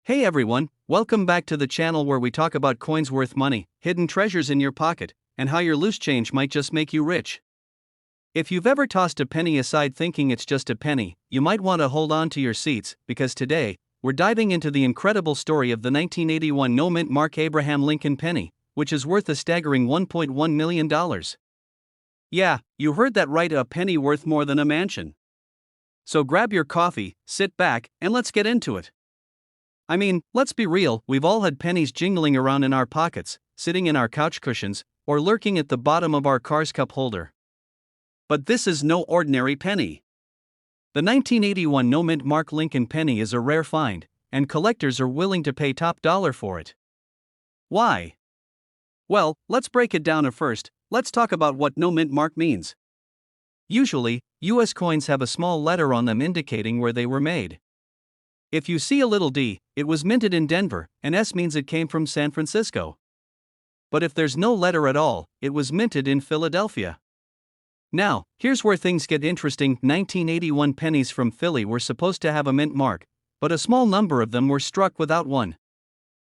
Hey everyone, welcome back to the channel where we talk about coins worth money, hidden treasures in your pocket, and how your loose change might just make you rich. If you've ever tossed a penny aside thinking it's just a penny, you might want to hold on to your seats, because today, we're diving into the incredible story of the 1981 no-mint Mark Abraham Lincoln penny, which is worth a staggering $1.1 million. Yeah, you heard that right, a penny worth more than a mansion. So grab your coffee, sit back, and let's get into it. I mean, let's be real, we've all had pennies jingling around in our pockets, sitting in our couch cushions, or lurking at the bottom of our car's cup holder. But this is no ordinary penny. The 1981 no-mint Mark Lincoln penny is a rare find, and collectors are willing to pay top dollar for it. Why? Well, let's break it down. First, let's talk about what no-mint Mark means. Usually, US coins have a small letter on them indicating where they were made. If you see a little D, it was minted in Denver, and S means it came from San Francisco. But if there's no letter at all, it was minted in Philadelphia. Now, here's where things get interesting. 1981 pennies from Philly were supposed to have a mint mark, but a small number of them were struck without one.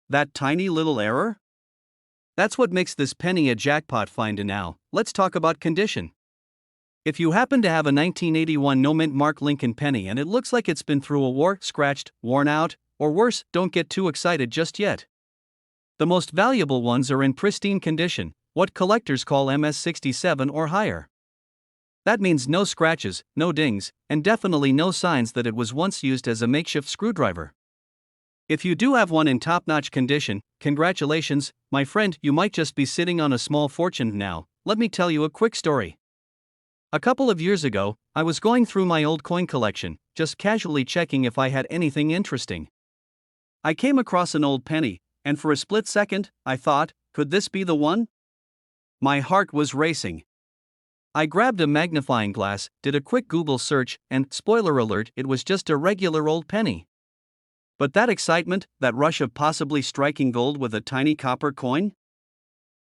That tiny little error? That's what makes this penny a jackpot find. And now, let's talk about condition. If you happen to have a 1981 no-mint Mark Lincoln penny and it looks like it's been through a war, scratched, worn out, or worse, don't get too excited just yet. The most valuable ones are in pristine condition, what collectors call MS-67 or higher. That means no scratches, no dings, and definitely no signs that it was once used as a makeshift screwdriver. If you do have one in top-notch condition, congratulations, my friend, you might just be sitting on a small fortune now. Let me tell you a quick story. A couple of years ago, I was going through my old coin collection, just casually checking if I had anything interesting. I came across an old penny, and for a split second, I thought, could this be the one? My heart was racing. I grabbed a magnifying glass, did a quick Google search, and, spoiler alert, it was just a regular old penny. But that excitement, that rush of possibly striking gold with a tiny copper coin?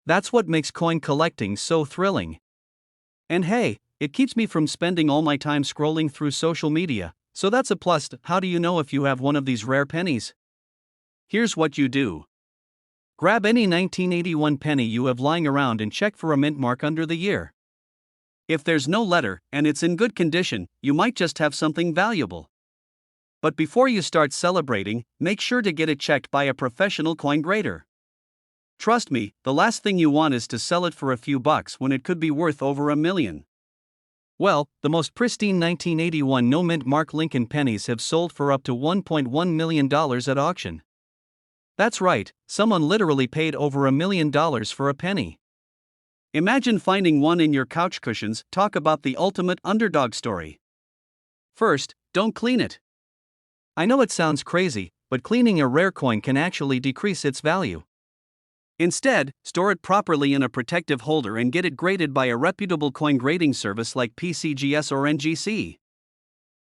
That's what makes coin collecting so thrilling. And hey, it keeps me from spending all my time scrolling through social media, so that's a plus. How do you know if you have one of these rare pennies? Here's what you do. Grab any 1981 penny you have lying around and check for a mint mark under the year. If there's no letter, and it's in good condition, you might just have something valuable. But before you start celebrating, make sure to get it checked by a professional coin grader. Trust me, the last thing you want is to sell it for a few bucks when it could be worth over $1 million. Well, the most pristine 1981 no-mint Mark Lincoln pennies have sold for up to $1.1 million at auction. That's right, someone literally paid over $1 million for a penny. Imagine finding one in your couch cushions. Talk about the ultimate underdog story. First, don't clean it. I know it sounds crazy, but cleaning a rare coin can actually decrease its value. Instead, store it properly in a protective holder and get it graded by a reputable coin grading service like PCGS or NGC.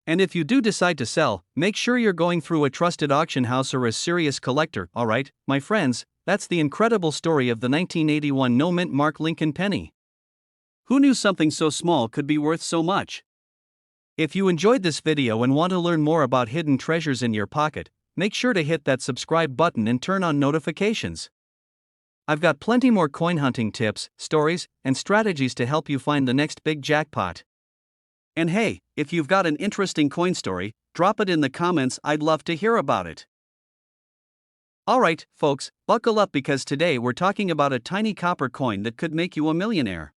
And if you do decide to sell, make sure you're going through a trusted auction house or a serious collector. Alright, my friends, that's the incredible story of the 1981 no-mint Mark Lincoln penny. Who knew something so small could be worth so much? If you enjoyed this video and want to learn more about hidden treasures in your pocket, make sure to hit that subscribe button and turn on notifications. I've got plenty more coin hunting tips, stories, and strategies to help you find the next big jackpot. And hey, if you've got an interesting coin story, drop it in the comments. I'd love to hear about it. Alright, folks, buckle up because today we're talking about a tiny copper coin that could make you a millionaire.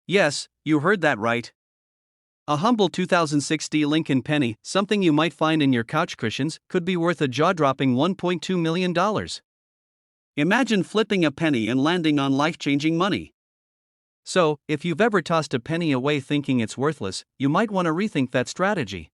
Yes, you heard that right. A humble 2006 Lincoln penny, something you might find in your couch cushions, could be worth a jaw-dropping $1.2 million. Imagine flipping a penny and landing on life-changing money. So, if you've ever tossed a penny away thinking it's worthless, you might want to rethink that strategy.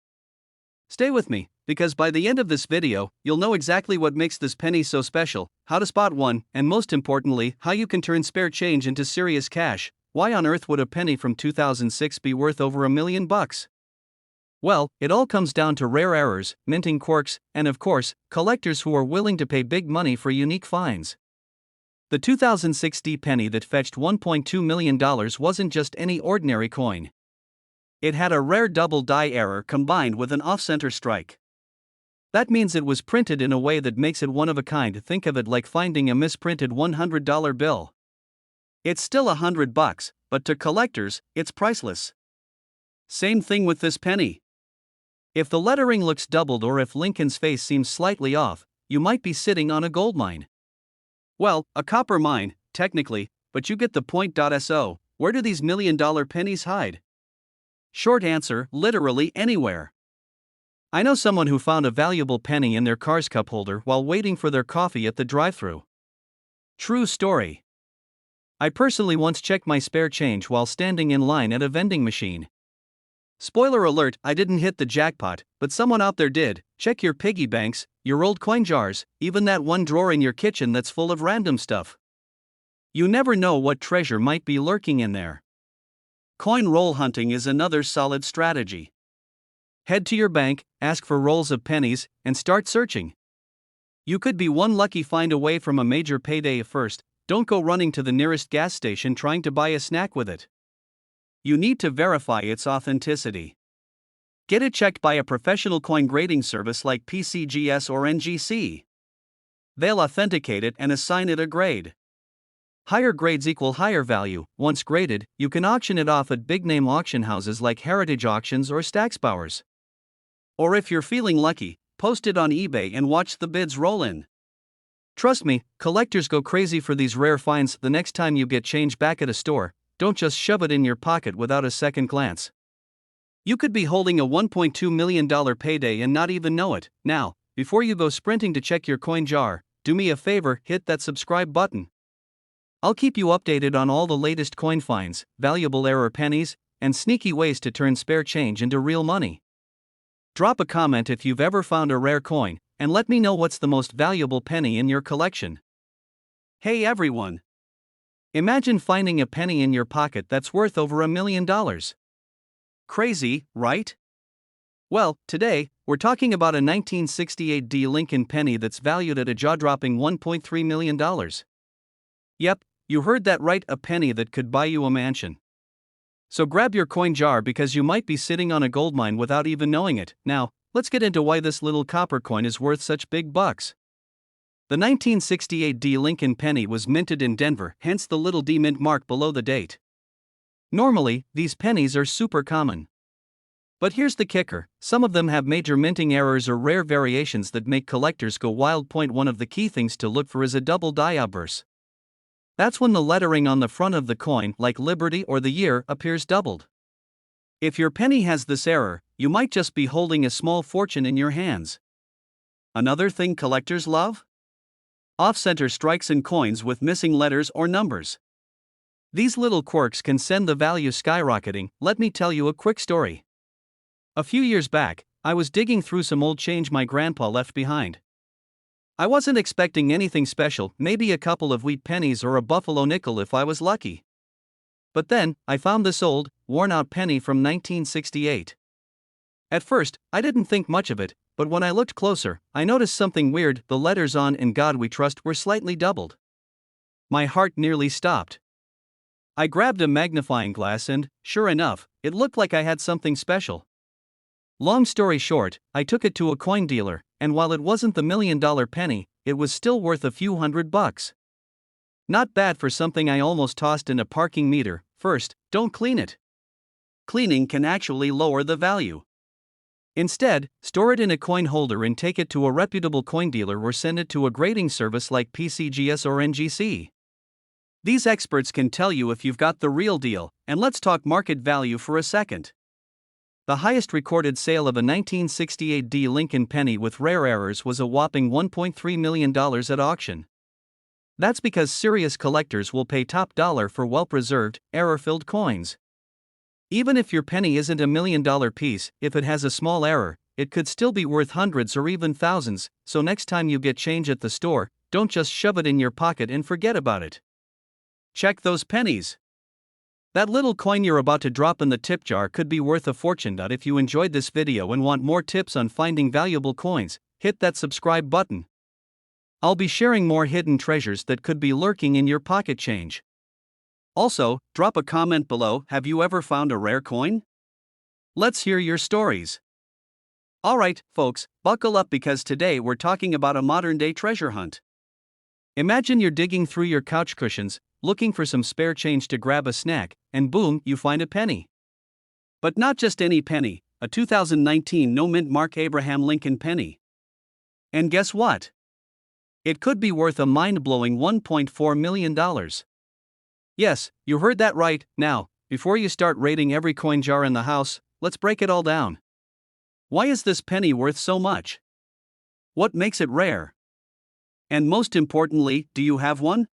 Stay with me, because by the end of this video, you'll know exactly what makes this penny so special, how to spot one, and most importantly, how you can turn spare change into serious cash. Why on earth would a penny from 2006 be worth over $1 million? Well, it all comes down to rare errors, minting quirks, and of course, collectors who are willing to pay big money for unique finds. The 2006 penny that fetched $1.2 million wasn't just any ordinary coin. It had a rare double die error combined with an off-center strike. That means it was printed in a way that makes it one of a kind. Think of it like finding a misprinted $100 bill. It's still $100, but to collectors, it's priceless. Same thing with this penny. If the lettering looks doubled or if Lincoln's face seems slightly off, you might be sitting on a gold mine. Well, a copper mine, technically, but you get the point. So, where do these $1,000,000 pennies hide? Short answer, literally anywhere. I know someone who found a valuable penny in their car's cup holder while waiting for their coffee at the drive-thru. True story. I personally once checked my spare change while standing in line at a vending machine. Spoiler alert, I didn't hit the jackpot, but someone out there did. Check your piggy banks, your old coin jars, even that one drawer in your kitchen that's full of random stuff. You never know what treasure might be lurking in there. Coin roll hunting is another solid strategy. Head to your bank, ask for rolls of pennies, and start searching. You could be one lucky find away from a major payday. First, don't go running to the nearest gas station trying to buy a snack with it. You need to verify its authenticity. Get it checked by a professional coin grading service like PCGS or NGC. They'll authenticate it and assign it a grade. Higher grades equal higher value. Once graded, you can auction it off at big-name auction houses like Heritage Auctions or Stacksbowers. Or if you're feeling lucky, post it on eBay and watch the bids roll in. Trust me, collectors go crazy for these rare finds. The next time you get change back at a store, don't just shove it in your pocket without a second glance. You could be holding a $1.2 million payday and not even know it. Now, before you go sprinting to check your coin jar, do me a favor, hit that subscribe button. I'll keep you updated on all the latest coin finds, valuable error pennies, and sneaky ways to turn spare change into real money. Drop a comment if you've ever found a rare coin, and let me know what's the most valuable penny in your collection. Hey everyone! Imagine finding a penny in your pocket that's worth over $1 million. Crazy, right? Well, today, we're talking about a 1968 D Lincoln penny that's valued at a jaw-dropping $1.3 million. Yep, you heard that right, a penny that could buy you a mansion. So grab your coin jar because you might be sitting on a gold mine without even knowing it. Now, let's get into why this little copper coin is worth such big bucks. The 1968 D Lincoln penny was minted in Denver, hence the little D mint mark below the date. Normally, these pennies are super common. But here's the kicker, some of them have major minting errors or rare variations that make collectors go wild. One of the key things to look for is a double die obverse. That's when the lettering on the front of the coin, like Liberty or the year, appears doubled. If your penny has this error, you might just be holding a small fortune in your hands. Another thing collectors love? Off-center strikes in coins with missing letters or numbers. These little quirks can send the value skyrocketing. Let me tell you a quick story. A few years back, I was digging through some old change my grandpa left behind. I wasn't expecting anything special, maybe a couple of wheat pennies or a buffalo nickel if I was lucky. But then, I found this old, worn-out penny from 1968. At first, I didn't think much of it, but when I looked closer, I noticed something weird. The letters on "In God We Trust" were slightly doubled. My heart nearly stopped. I grabbed a magnifying glass and, sure enough, it looked like I had something special. Long story short, I took it to a coin dealer, and while it wasn't the $1 million penny, it was still worth a few $100. Not bad for something I almost tossed in a parking meter. First, don't clean it. Cleaning can actually lower the value. Instead, store it in a coin holder and take it to a reputable coin dealer or send it to a grading service like PCGS or NGC. These experts can tell you if you've got the real deal, and let's talk market value for a second. The highest recorded sale of a 1968 D Lincoln penny with rare errors was a whopping $1.3 million at auction. That's because serious collectors will pay top dollar for well-preserved, error-filled coins. Even if your penny isn't a $1 million piece, if it has a small error, it could still be worth hundreds or even thousands. So next time you get change at the store, don't just shove it in your pocket and forget about it. Check those pennies. That little coin you're about to drop in the tip jar could be worth a fortune. If you enjoyed this video and want more tips on finding valuable coins, hit that subscribe button. I'll be sharing more hidden treasures that could be lurking in your pocket change. Also, drop a comment below. Have you ever found a rare coin? Let's hear your stories. Alright, folks, buckle up because today we're talking about a modern day treasure hunt. Imagine you're digging through your couch cushions, looking for some spare change to grab a snack, and boom, you find a penny. But not just any penny, a 2019 no-mint Mark Abraham Lincoln penny. And guess what? It could be worth a mind-blowing $1.4 million. Yes, you heard that right. Now, before you start raiding every coin jar in the house, let's break it all down. Why is this penny worth so much? What makes it rare? And most importantly, do you have one?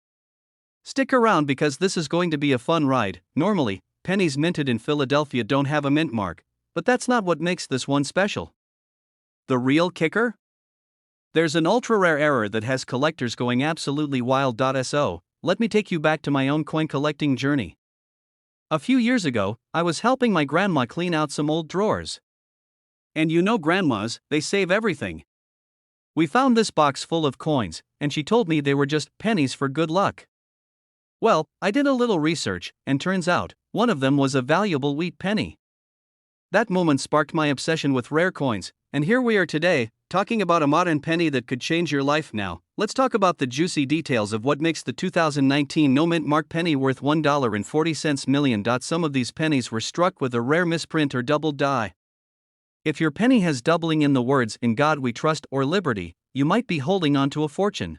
Stick around because this is going to be a fun ride. Normally, pennies minted in Philadelphia don't have a mint mark, but that's not what makes this one special. The real kicker? There's an ultra-rare error that has collectors going absolutely wild. So, let me take you back to my own coin collecting journey. A few years ago, I was helping my grandma clean out some old drawers. And you know grandmas, they save everything. We found this box full of coins, and she told me they were just pennies for good luck. Well, I did a little research, and turns out, one of them was a valuable wheat penny. That moment sparked my obsession with rare coins, and here we are today, talking about a modern penny that could change your life. Now, let's talk about the juicy details of what makes the 2019 no-mint Mark penny worth $1.40 million. Some of these pennies were struck with a rare misprint or double die. If your penny has doubling in the words "In God We Trust" or "Liberty," you might be holding on to a fortune.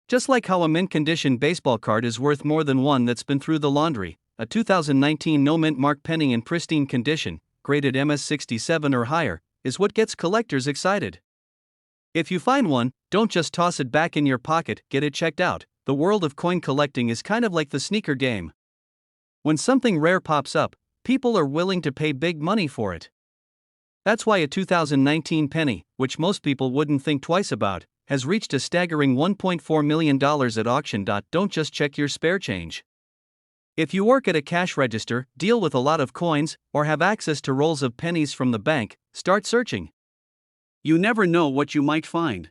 Just like how a mint-condition baseball card is worth more than one that's been through the laundry, a 2019 no-mint Mark penny in pristine condition, graded MS67 or higher, is what gets collectors excited. If you find one, don't just toss it back in your pocket, get it checked out. The world of coin collecting is kind of like the sneaker game. When something rare pops up, people are willing to pay big money for it. That's why a 2019 penny, which most people wouldn't think twice about, has reached a staggering $1.4 million at auction. Don't just check your spare change. If you work at a cash register, deal with a lot of coins, or have access to rolls of pennies from the bank, start searching. You never know what you might find.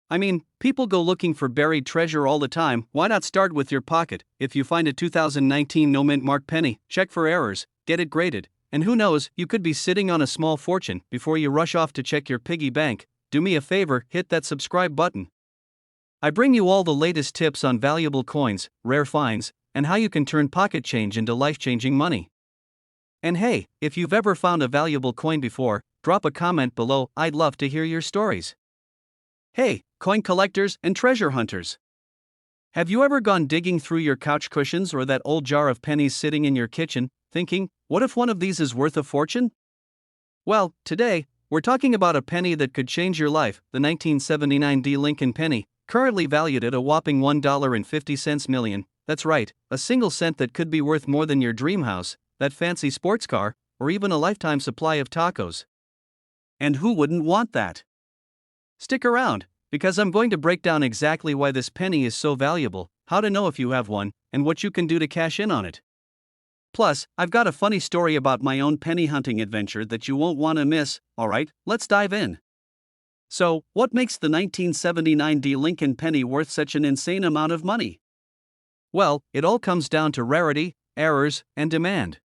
I mean, people go looking for buried treasure all the time. Why not start with your pocket? If you find a 2019 no-mint Mark penny, check for errors, get it graded. And who knows, you could be sitting on a small fortune. Before you rush off to check your piggy bank, do me a favor, hit that subscribe button. I bring you all the latest tips on valuable coins, rare finds, and how you can turn pocket change into life-changing money. And hey, if you've ever found a valuable coin before, drop a comment below. I'd love to hear your stories. Hey, coin collectors and treasure hunters. Have you ever gone digging through your couch cushions or that old jar of pennies sitting in your kitchen, thinking, what if one of these is worth a fortune? Well, today, we're talking about a penny that could change your life, the 1979 D. Lincoln penny, currently valued at a whopping $1.50 million. That's right, a single cent that could be worth more than your dream house, that fancy sports car, or even a lifetime supply of tacos. And who wouldn't want that? Stick around, because I'm going to break down exactly why this penny is so valuable, how to know if you have one, and what you can do to cash in on it. Plus, I've got a funny story about my own penny hunting adventure that you won't want to miss. Alright, let's dive in. So, what makes the 1979 D. Lincoln penny worth such an insane amount of money? Well, it all comes down to rarity, errors, and demand.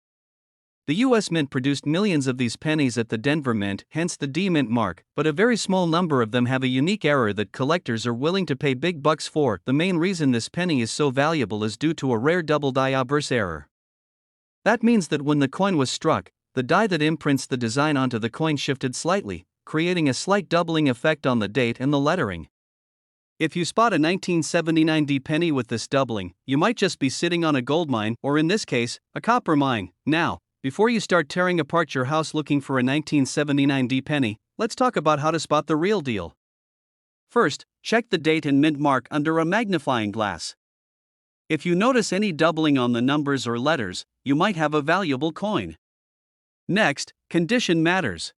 The US Mint produced millions of these pennies at the Denver Mint, hence the D Mint mark, but a very small number of them have a unique error that collectors are willing to pay big bucks for. The main reason this penny is so valuable is due to a rare double die obverse error. That means that when the coin was struck, the die that imprints the design onto the coin shifted slightly, creating a slight doubling effect on the date and the lettering. If you spot a 1979 D penny with this doubling, you might just be sitting on a gold mine, or in this case, a copper mine. Now, before you start tearing apart your house looking for a 1979 D penny, let's talk about how to spot the real deal. First, check the date and mint mark under a magnifying glass. If you notice any doubling on the numbers or letters, you might have a valuable coin. Next, condition matters.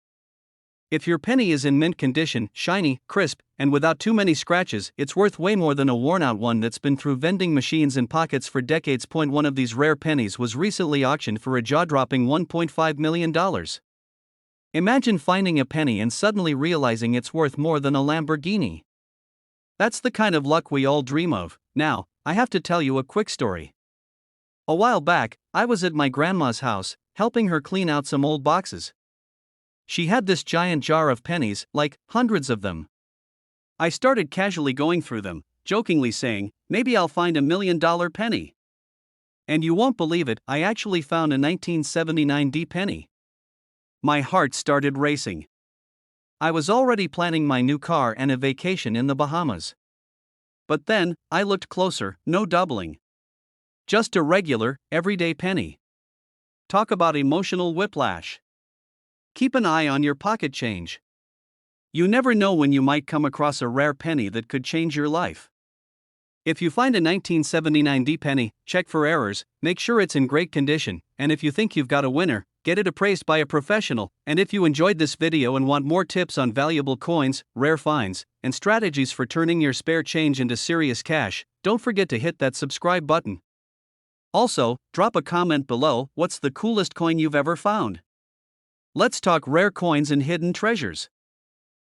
If your penny is in mint condition, shiny, crisp, and without too many scratches, it's worth way more than a worn-out one that's been through vending machines and pockets for decades. One of these rare pennies was recently auctioned for a jaw-dropping $1.5 million. Imagine finding a penny and suddenly realizing it's worth more than a Lamborghini. That's the kind of luck we all dream of. Now, I have to tell you a quick story. A while back, I was at my grandma's house, helping her clean out some old boxes. She had this giant jar of pennies, like hundreds of them. I started casually going through them, jokingly saying, maybe I'll find $1 million penny. And you won't believe it, I actually found a 1979 D penny. My heart started racing. I was already planning my new car and a vacation in the Bahamas. But then, I looked closer, no doubling. Just a regular, everyday penny. Talk about emotional whiplash. Keep an eye on your pocket change. You never know when you might come across a rare penny that could change your life. If you find a 1979 D penny, check for errors, make sure it's in great condition, and if you think you've got a winner, get it appraised by a professional. And if you enjoyed this video and want more tips on valuable coins, rare finds, and strategies for turning your spare change into serious cash, don't forget to hit that subscribe button. Also, drop a comment below, what's the coolest coin you've ever found? Let's talk rare coins and hidden treasures.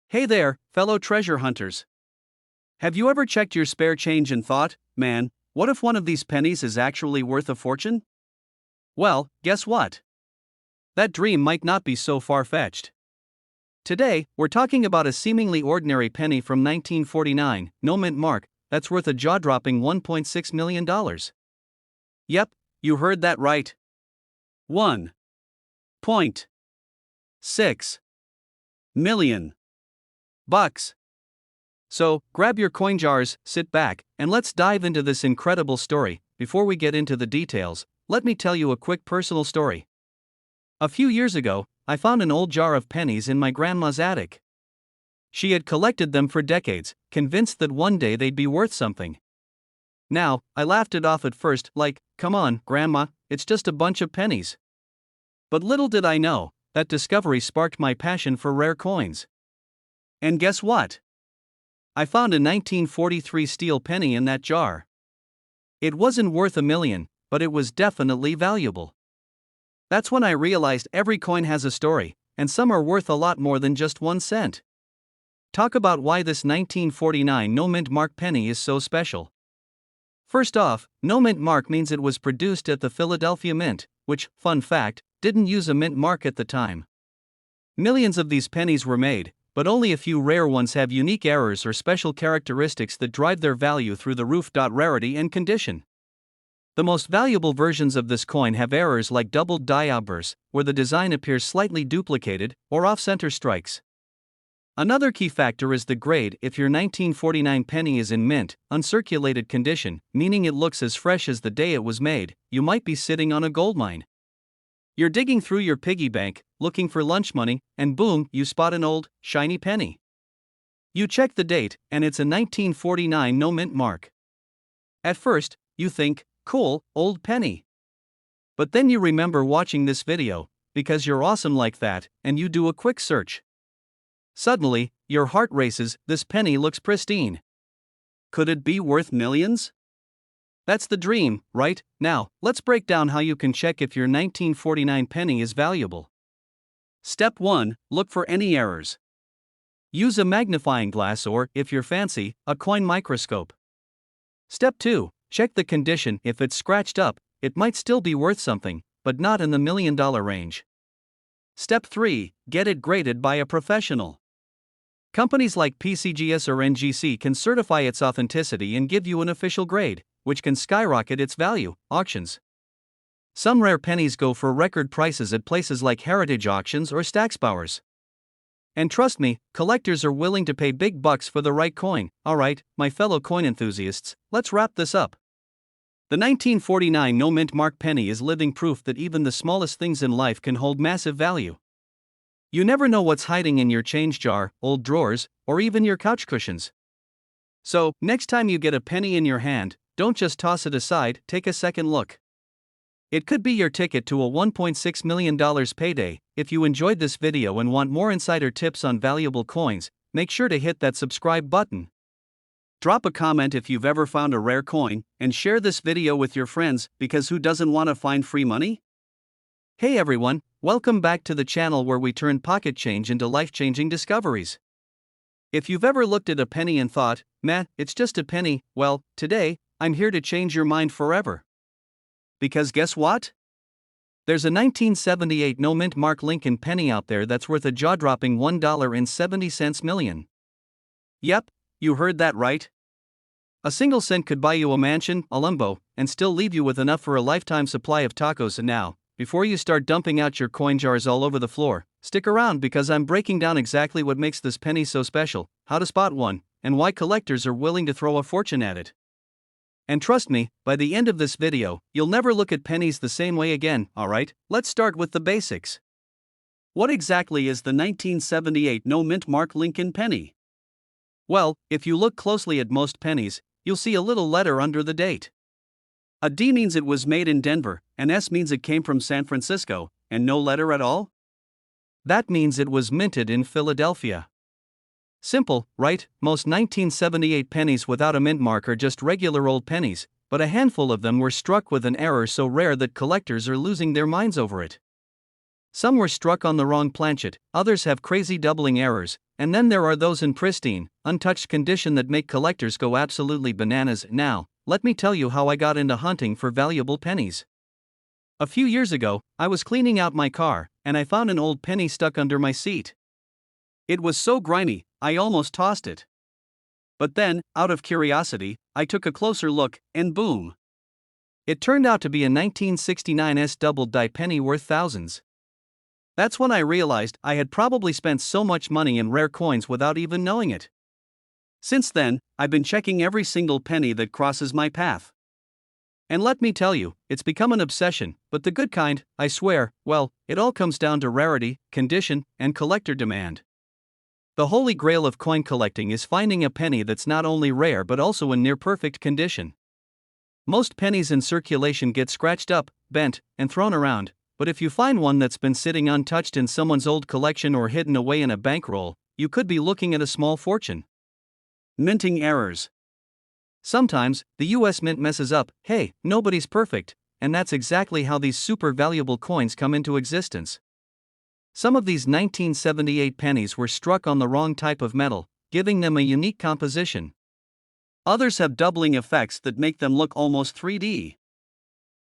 Hey there, fellow treasure hunters. Have you ever checked your spare change and thought, man, what if one of these pennies is actually worth a fortune? Well, guess what? That dream might not be so far-fetched. Today, we're talking about a seemingly ordinary penny from 1949, no mint mark, that's worth a jaw-dropping $1.6 million. Yep, you heard that right. $1.6 million. So, grab your coin jars, sit back, and let's dive into this incredible story. Before we get into the details, let me tell you a quick personal story. A few years ago, I found an old jar of pennies in my grandma's attic. She had collected them for decades, convinced that one day they'd be worth something. Now, I laughed it off at first, like, come on, Grandma, it's just a bunch of pennies. But little did I know, that discovery sparked my passion for rare coins. And guess what? I found a 1943 steel penny in that jar. It wasn't worth $1 million, but it was definitely valuable. That's when I realized every coin has a story, and some are worth a lot more than just 1 cent. Talk about why this 1949 no mint mark penny is so special. First off, no mint mark means it was produced at the Philadelphia Mint, which, fun fact, didn't use a mint mark at the time. Millions of these pennies were made, but only a few rare ones have unique errors or special characteristics that drive their value through the roof. Rarity and condition. The most valuable versions of this coin have errors like doubled die outbursts, where the design appears slightly duplicated, or off-center strikes. Another key factor is the grade. If your 1949 penny is in mint, uncirculated condition, meaning it looks as fresh as the day it was made, you might be sitting on a goldmine. You're digging through your piggy bank, looking for lunch money, and boom, you spot an old, shiny penny. You check the date, and it's a 1949 no mint mark. At first, you think, cool, old penny. But then you remember watching this video, because you're awesome like that, and you do a quick search. Suddenly, your heart races, this penny looks pristine. Could it be worth millions? That's the dream, right? Now, let's break down how you can check if your 1949 penny is valuable. Step 1, look for any errors. Use a magnifying glass or, if you're fancy, a coin microscope. Step 2, check the condition. If it's scratched up, it might still be worth something, but not in the $1 million range. Step 3, get it graded by a professional. Companies like PCGS or NGC can certify its authenticity and give you an official grade, which can skyrocket its value. Auctions. Some rare pennies go for record prices at places like heritage auctions or Stacksbowers. And trust me, collectors are willing to pay big bucks for the right coin. Alright, my fellow coin enthusiasts, let's wrap this up. The 1949 no mint mark penny is living proof that even the smallest things in life can hold massive value. You never know what's hiding in your change jar, old drawers, or even your couch cushions. So, next time you get a penny in your hand, don't just toss it aside, take a second look. It could be your ticket to a $1.6 million payday. If you enjoyed this video and want more insider tips on valuable coins, make sure to hit that subscribe button. Drop a comment if you've ever found a rare coin, and share this video with your friends, because who doesn't want to find free money? Hey everyone, welcome back to the channel where we turn pocket change into life-changing discoveries. If you've ever looked at a penny and thought, meh, it's just a penny, well, today, I'm here to change your mind forever. Because guess what? There's a 1978 no-mint mark Lincoln penny out there that's worth a jaw-dropping $1.70 million. Yep, you heard that right. A single cent could buy you a mansion, a Lambo, and still leave you with enough for a lifetime supply of tacos. And now, before you start dumping out your coin jars all over the floor, stick around because I'm breaking down exactly what makes this penny so special, how to spot one, and why collectors are willing to throw a fortune at it. And trust me, by the end of this video, you'll never look at pennies the same way again. Alright, let's start with the basics. What exactly is the 1978 no-mint mark Lincoln penny? Well, if you look closely at most pennies, you'll see a little letter under the date. A D means it was made in Denver, an S means it came from San Francisco, and no letter at all? That means it was minted in Philadelphia. Simple, right? Most 1978 pennies without a mint mark are just regular old pennies, but a handful of them were struck with an error so rare that collectors are losing their minds over it. Some were struck on the wrong planchet, others have crazy doubling errors, and then there are those in pristine, untouched condition that make collectors go absolutely bananas. Now, let me tell you how I got into hunting for valuable pennies. A few years ago, I was cleaning out my car, and I found an old penny stuck under my seat. It was so grimy, I almost tossed it. But then, out of curiosity, I took a closer look, and boom! It turned out to be a 1969 double-die penny worth thousands. That's when I realized I had probably spent so much money in rare coins without even knowing it. Since then, I've been checking every single penny that crosses my path. And let me tell you, it's become an obsession, but the good kind, I swear. Well, it all comes down to rarity, condition, and collector demand. The holy grail of coin collecting is finding a penny that's not only rare but also in near-perfect condition. Most pennies in circulation get scratched up, bent, and thrown around, but if you find one that's been sitting untouched in someone's old collection or hidden away in a bankroll, you could be looking at a small fortune. Minting errors. Sometimes, the US Mint messes up. Hey, nobody's perfect, and that's exactly how these super valuable coins come into existence. Some of these 1978 pennies were struck on the wrong type of metal, giving them a unique composition. Others have doubling effects that make them look almost 3D.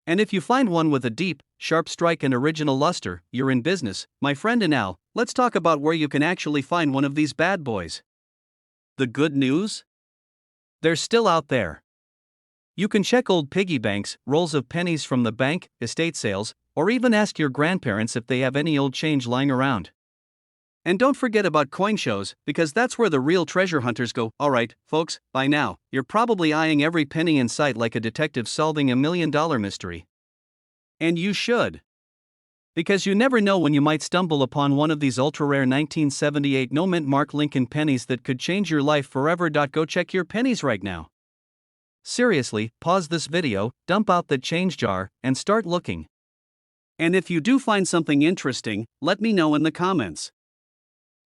And if you find one with a deep, sharp strike and original luster, you're in business, my friend. And now, let's talk about where you can actually find one of these bad boys. The good news? They're still out there. You can check old piggy banks, rolls of pennies from the bank, estate sales, or even ask your grandparents if they have any old change lying around. And don't forget about coin shows, because that's where the real treasure hunters go. Alright, folks, by now, you're probably eyeing every penny in sight like a detective solving a $1 million mystery. And you should. Because you never know when you might stumble upon one of these ultra-rare 1978 no-mint mark Lincoln pennies that could change your life forever. Go check your pennies right now. Seriously, pause this video, dump out the change jar, and start looking. And if you do find something interesting, let me know in the comments.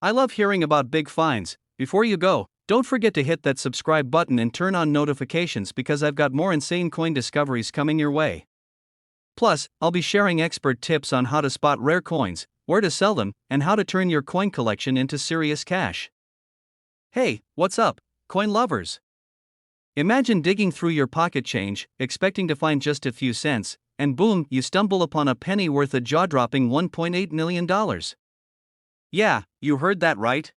I love hearing about big finds. Before you go, don't forget to hit that subscribe button and turn on notifications because I've got more insane coin discoveries coming your way. Plus, I'll be sharing expert tips on how to spot rare coins, where to sell them, and how to turn your coin collection into serious cash. Hey, what's up, coin lovers? Imagine digging through your pocket change, expecting to find just a few cents, and boom, you stumble upon a penny worth a jaw-dropping $1.8 million. Yeah, you heard that right.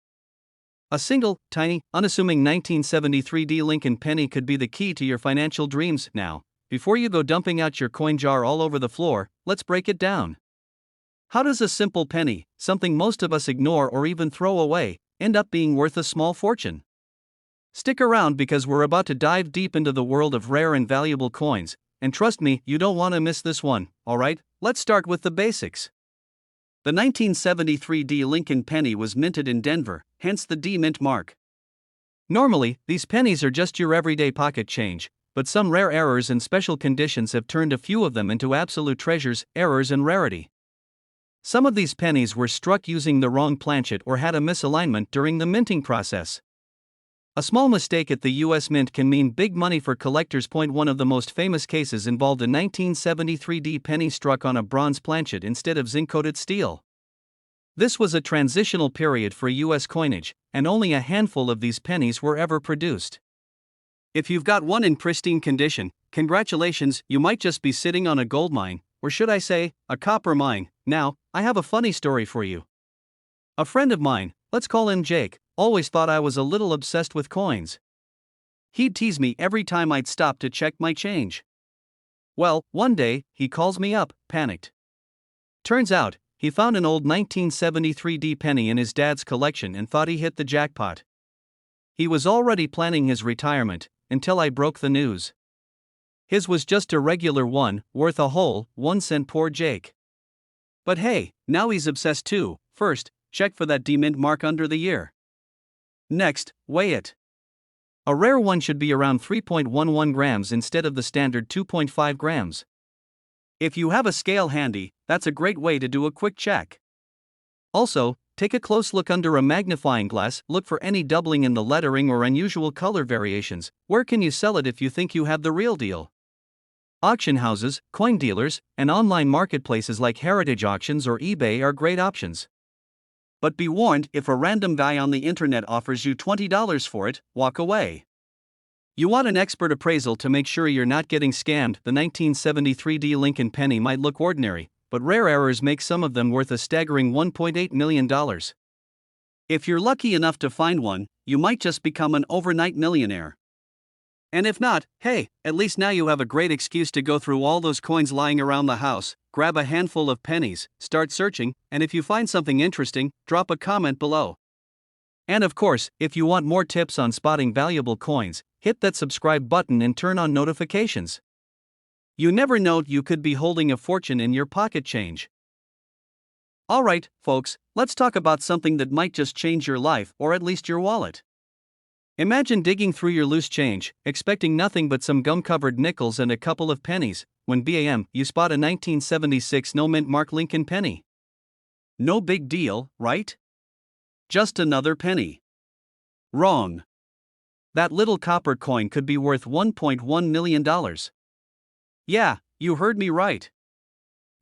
A single, tiny, unassuming 1973 D Lincoln penny could be the key to your financial dreams. Now, before you go dumping out your coin jar all over the floor, let's break it down. How does a simple penny, something most of us ignore or even throw away, end up being worth a small fortune? Stick around because we're about to dive deep into the world of rare and valuable coins, and trust me, you don't want to miss this one. Alright, let's start with the basics. The 1973 D Lincoln penny was minted in Denver, hence the D mint mark. Normally, these pennies are just your everyday pocket change, but some rare errors and special conditions have turned a few of them into absolute treasures, errors and rarity. Some of these pennies were struck using the wrong planchet or had a misalignment during the minting process. A small mistake at the US Mint can mean big money for collectors. One of the most famous cases involved a 1973 D penny struck on a bronze planchet instead of zinc-coated steel. This was a transitional period for US coinage, and only a handful of these pennies were ever produced. If you've got one in pristine condition, congratulations, you might just be sitting on a goldmine, or should I say, a copper mine. Now, I have a funny story for you. A friend of mine, let's call him Jake, always thought I was a little obsessed with coins. He'd tease me every time I'd stop to check my change. Well, one day, he calls me up, panicked. Turns out, he found an old 1973 penny in his dad's collection and thought he hit the jackpot. He was already planning his retirement, until I broke the news. His was just a regular one, worth a whole 1 cent. Poor Jake. But hey, now he's obsessed too. First, check for that D-mint mark under the year. Next, weigh it. A rare one should be around 3.11 grams instead of the standard 2.5 grams. If you have a scale handy, that's a great way to do a quick check. Also, take a close look under a magnifying glass, look for any doubling in the lettering or unusual color variations. Where can you sell it if you think you have the real deal? Auction houses, coin dealers, and online marketplaces like Heritage Auctions or eBay are great options. But be warned, if a random guy on the internet offers you $20 for it, walk away. You want an expert appraisal to make sure you're not getting scammed. The 1973 Lincoln penny might look ordinary, but rare errors make some of them worth a staggering $1.8 million. If you're lucky enough to find one, you might just become an overnight millionaire. And if not, hey, at least now you have a great excuse to go through all those coins lying around the house, grab a handful of pennies, start searching, and if you find something interesting, drop a comment below. And of course, if you want more tips on spotting valuable coins, hit that subscribe button and turn on notifications. You never know, you could be holding a fortune in your pocket change. Alright, folks, let's talk about something that might just change your life, or at least your wallet. Imagine digging through your loose change, expecting nothing but some gum-covered nickels and a couple of pennies, when bam, you spot a 1976 no-mint mark Lincoln penny. No big deal, right? Just another penny. Wrong. That little copper coin could be worth $1.1 million. Yeah, you heard me right.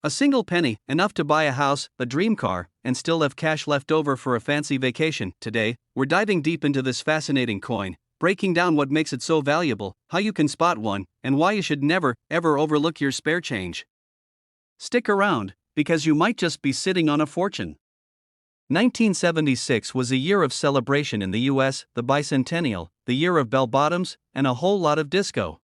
A single penny, enough to buy a house, a dream car, and still have cash left over for a fancy vacation. Today, we're diving deep into this fascinating coin, breaking down what makes it so valuable, how you can spot one, and why you should never, ever overlook your spare change. Stick around, because you might just be sitting on a fortune. 1976 was a year of celebration in the US, the bicentennial, the year of bell-bottoms, and a whole lot of disco.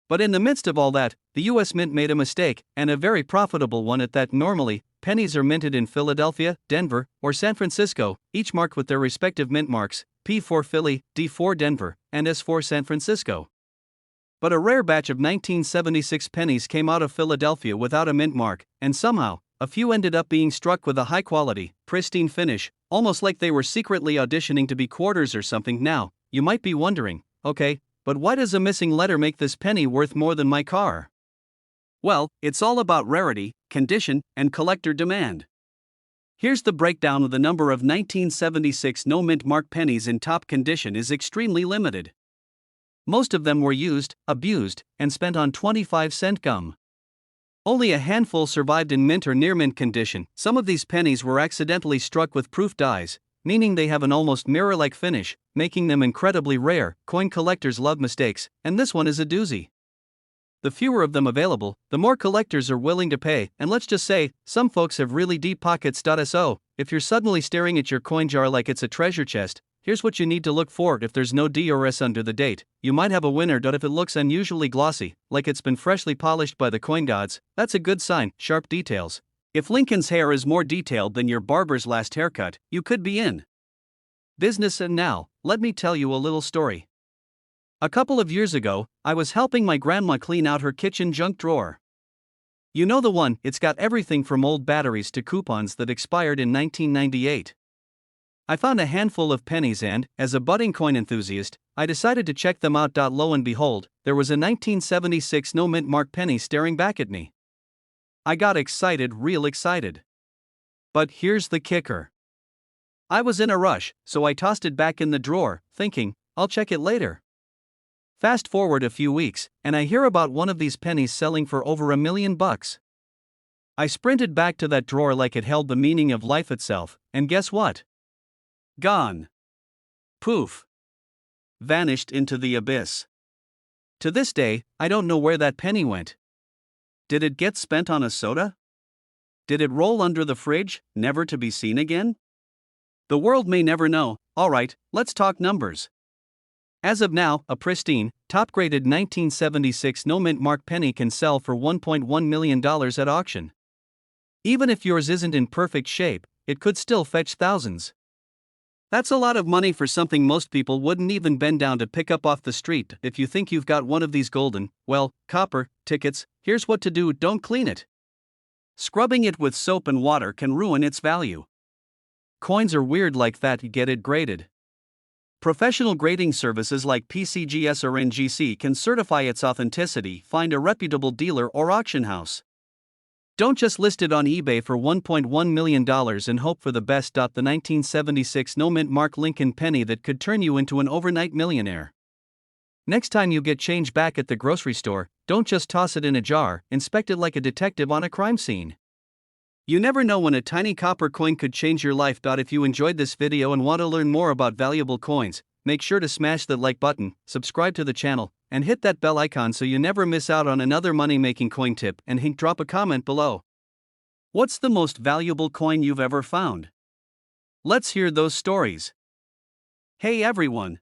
But in the midst of all that, the US Mint made a mistake, and a very profitable one at that. Normally, pennies are minted in Philadelphia, Denver, or San Francisco, each marked with their respective mint marks, P for Philly, D for Denver, and S for San Francisco. But a rare batch of 1976 pennies came out of Philadelphia without a mint mark, and somehow, a few ended up being struck with a high-quality, pristine finish, almost like they were secretly auditioning to be quarters or something. Now, you might be wondering, okay, but why does a missing letter make this penny worth more than my car? Well, it's all about rarity, condition, and collector demand. Here's the breakdown of the number of 1976 no-mint mark pennies in top condition is extremely limited. Most of them were used, abused, and spent on 25-cent gum. Only a handful survived in mint or near-mint condition. Some of these pennies were accidentally struck with proof dyes, meaning they have an almost mirror-like finish, making them incredibly rare. Coin collectors love mistakes, and this one is a doozy. The fewer of them available, the more collectors are willing to pay, and let's just say, some folks have really deep pockets. So, if you're suddenly staring at your coin jar like it's a treasure chest, here's what you need to look for. If there's no D or S under the date, you might have a winner. If it looks unusually glossy, like it's been freshly polished by the coin gods, that's a good sign. Sharp details. If Lincoln's hair is more detailed than your barber's last haircut, you could be in business. And now, let me tell you a little story. A couple of years ago, I was helping my grandma clean out her kitchen junk drawer. You know the one, it's got everything from old batteries to coupons that expired in 1998. I found a handful of pennies and, as a budding coin enthusiast, I decided to check them out. Lo and behold, there was a 1976 no-mint mark penny staring back at me. I got excited, real excited. But here's the kicker. I was in a rush, so I tossed it back in the drawer, thinking, I'll check it later. Fast forward a few weeks, and I hear about one of these pennies selling for over $1 million. I sprinted back to that drawer like it held the meaning of life itself, and guess what? Gone. Poof. Vanished into the abyss. To this day, I don't know where that penny went. Did it get spent on a soda? Did it roll under the fridge, never to be seen again? The world may never know. Alright, let's talk numbers. As of now, a pristine, top-graded 1976 no-mint mark penny can sell for $1.1 million at auction. Even if yours isn't in perfect shape, it could still fetch thousands. That's a lot of money for something most people wouldn't even bend down to pick up off the street. If you think you've got one of these golden, well, copper, tickets, here's what to do: don't clean it. Scrubbing it with soap and water can ruin its value. Coins are weird like that. Get it graded. Professional grading services like PCGS or NGC can certify its authenticity. Find a reputable dealer or auction house. Don't just list it on eBay for $1.1 million and hope for the best. The 1976 no-mint mark Lincoln penny that could turn you into an overnight millionaire. Next time you get change back at the grocery store, don't just toss it in a jar, inspect it like a detective on a crime scene. You never know when a tiny copper coin could change your life. If you enjoyed this video and want to learn more about valuable coins, make sure to smash that like button, subscribe to the channel, and hit that bell icon so you never miss out on another money-making coin tip. And drop a comment below. What's the most valuable coin you've ever found? Let's hear those stories. Hey everyone!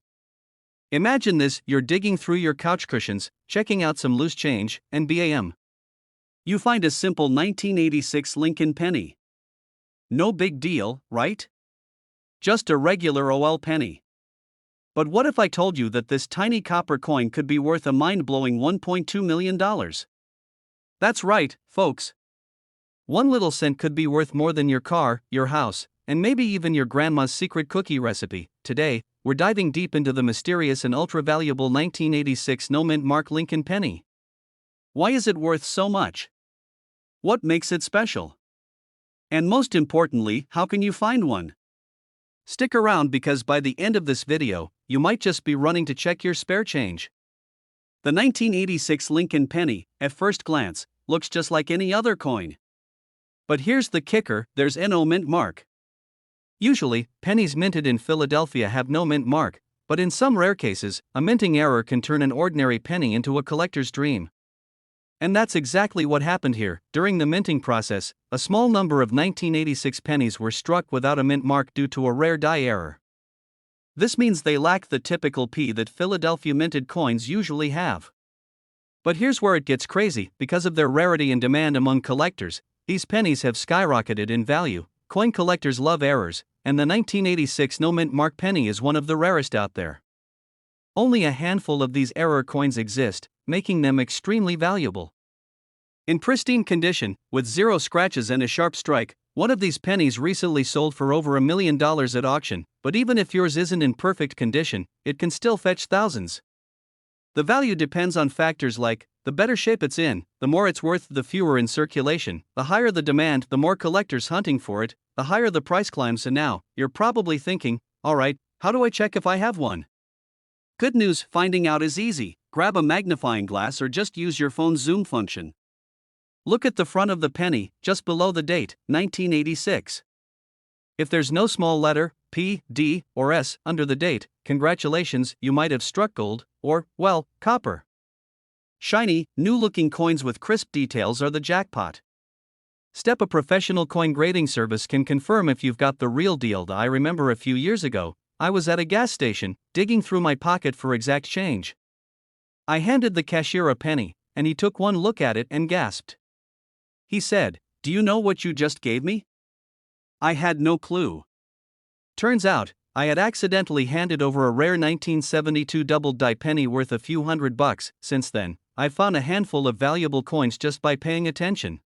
Imagine this: you're digging through your couch cushions, checking out some loose change, and bam! You find a simple 1986 Lincoln penny. No big deal, right? Just a regular old penny. But what if I told you that this tiny copper coin could be worth a mind-blowing $1.2 million? That's right, folks. One little cent could be worth more than your car, your house, and maybe even your grandma's secret cookie recipe. Today, we're diving deep into the mysterious and ultra-valuable 1986 no-mint mark Lincoln penny. Why is it worth so much? What makes it special? And most importantly, how can you find one? Stick around, because by the end of this video, you might just be running to check your spare change. The 1986 Lincoln penny, at first glance, looks just like any other coin. But here's the kicker: there's no mint mark. Usually, pennies minted in Philadelphia have no mint mark, but in some rare cases, a minting error can turn an ordinary penny into a collector's dream. And that's exactly what happened here. During the minting process, a small number of 1986 pennies were struck without a mint mark due to a rare die error. This means they lack the typical P that Philadelphia minted coins usually have. But here's where it gets crazy: because of their rarity and demand among collectors, these pennies have skyrocketed in value. Coin collectors love errors, and the 1986 no mint mark penny is one of the rarest out there. Only a handful of these error coins exist, making them extremely valuable. In pristine condition, with zero scratches and a sharp strike, one of these pennies recently sold for over $1 million at auction. But even if yours isn't in perfect condition, it can still fetch thousands. The value depends on factors like: the better shape it's in, the more it's worth; the fewer in circulation, the higher the demand, the more collectors hunting for it, the higher the price climbs. And now, you're probably thinking, alright, how do I check if I have one? Good news: finding out is easy. Grab a magnifying glass or just use your phone's zoom function. Look at the front of the penny, just below the date, 1986. If there's no small letter, P, D, or S, under the date, congratulations, you might have struck gold, or, well, copper. Shiny, new-looking coins with crisp details are the jackpot. A professional coin grading service can confirm if you've got the real deal. I remember a few years ago, I was at a gas station, digging through my pocket for exact change. I handed the cashier a penny, and he took one look at it and gasped. He said, "Do you know what you just gave me?" I had no clue. Turns out, I had accidentally handed over a rare 1972 double-die penny worth a few $100. Since then, I've found a handful of valuable coins just by paying attention.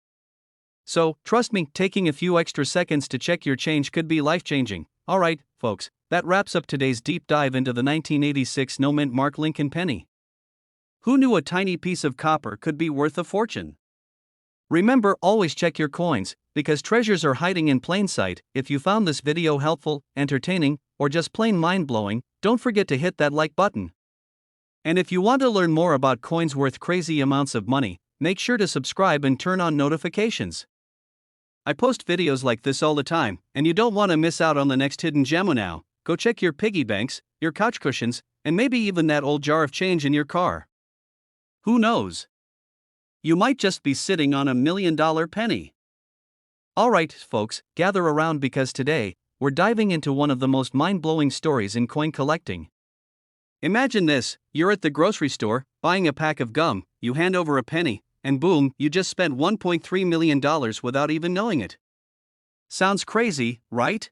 So, trust me, taking a few extra seconds to check your change could be life-changing. Alright, folks, that wraps up today's deep dive into the 1986 no mint mark Lincoln penny. Who knew a tiny piece of copper could be worth a fortune? Remember, always check your coins, because treasures are hiding in plain sight. If you found this video helpful, entertaining, or just plain mind-blowing, don't forget to hit that like button. And if you want to learn more about coins worth crazy amounts of money, make sure to subscribe and turn on notifications. I post videos like this all the time, and you don't want to miss out on the next hidden gem. Now, go check your piggy banks, your couch cushions, and maybe even that old jar of change in your car. Who knows? you might just be sitting on $1 million penny. Alright, folks, gather around because today, we're diving into one of the most mind-blowing stories in coin collecting. Imagine this: you're at the grocery store, buying a pack of gum, you hand over a penny, and boom, you just spent $1.3 million without even knowing it. Sounds crazy, right?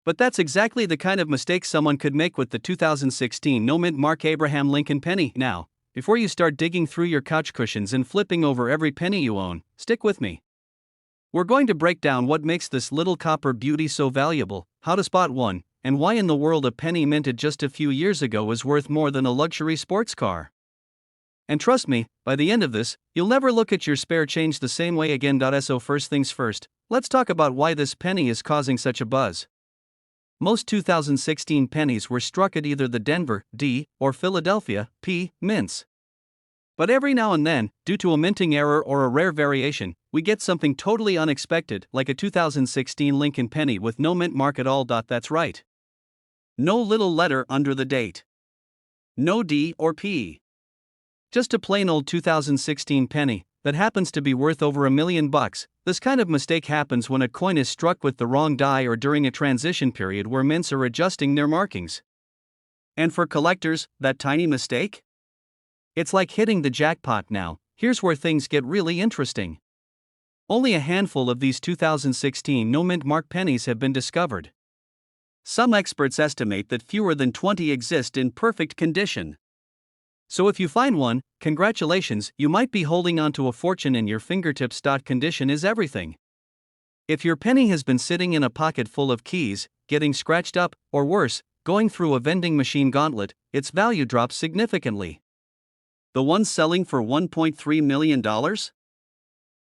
But that's exactly the kind of mistake someone could make with the 2016 no-mint Mark Abraham Lincoln penny. Now, before you start digging through your couch cushions and flipping over every penny you own, stick with me. We're going to break down what makes this little copper beauty so valuable, how to spot one, and why in the world a penny minted just a few years ago is worth more than a luxury sports car. And trust me, by the end of this, you'll never look at your spare change the same way again. So first things first, let's talk about why this penny is causing such a buzz. Most 2016 pennies were struck at either the Denver, D, or Philadelphia, P, mints. But every now and then, due to a minting error or a rare variation, we get something totally unexpected, like a 2016 Lincoln penny with no mint mark at all. That's right. No little letter under the date. No D or P. Just a plain old 2016 penny that happens to be worth over $1 million. This kind of mistake happens when a coin is struck with the wrong die or during a transition period where mints are adjusting their markings. And for collectors, that tiny mistake? It's like hitting the jackpot. Now, here's where things get really interesting. Only a handful of these 2016 no-mint mark pennies have been discovered. Some experts estimate that fewer than 20 exist in perfect condition. So if you find one, congratulations, you might be holding onto a fortune in your fingertips. Condition is everything. If your penny has been sitting in a pocket full of keys, getting scratched up, or worse, going through a vending machine gauntlet, its value drops significantly. The ones selling for $1.3 million?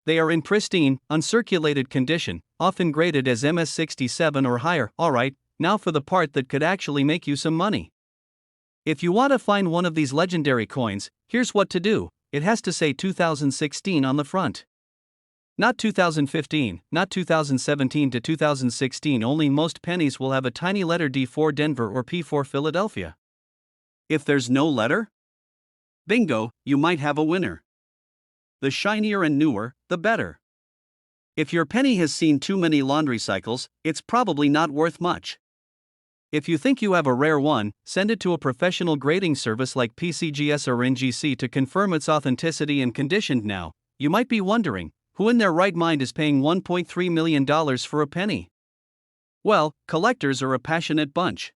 They are in pristine, uncirculated condition, often graded as MS67 or higher. Alright, now for the part that could actually make you some money. If you want to find one of these legendary coins, here's what to do. It has to say 2016 on the front. Not 2015, not 2017 to 2016 only. Most pennies will have a tiny letter D for Denver or P for Philadelphia. If there's no letter? Bingo, you might have a winner. The shinier and newer, the better. If your penny has seen too many laundry cycles, it's probably not worth much. If you think you have a rare one, send it to a professional grading service like PCGS or NGC to confirm its authenticity and condition. Now, you might be wondering, who in their right mind is paying $1.3 million for a penny? Well, collectors are a passionate bunch.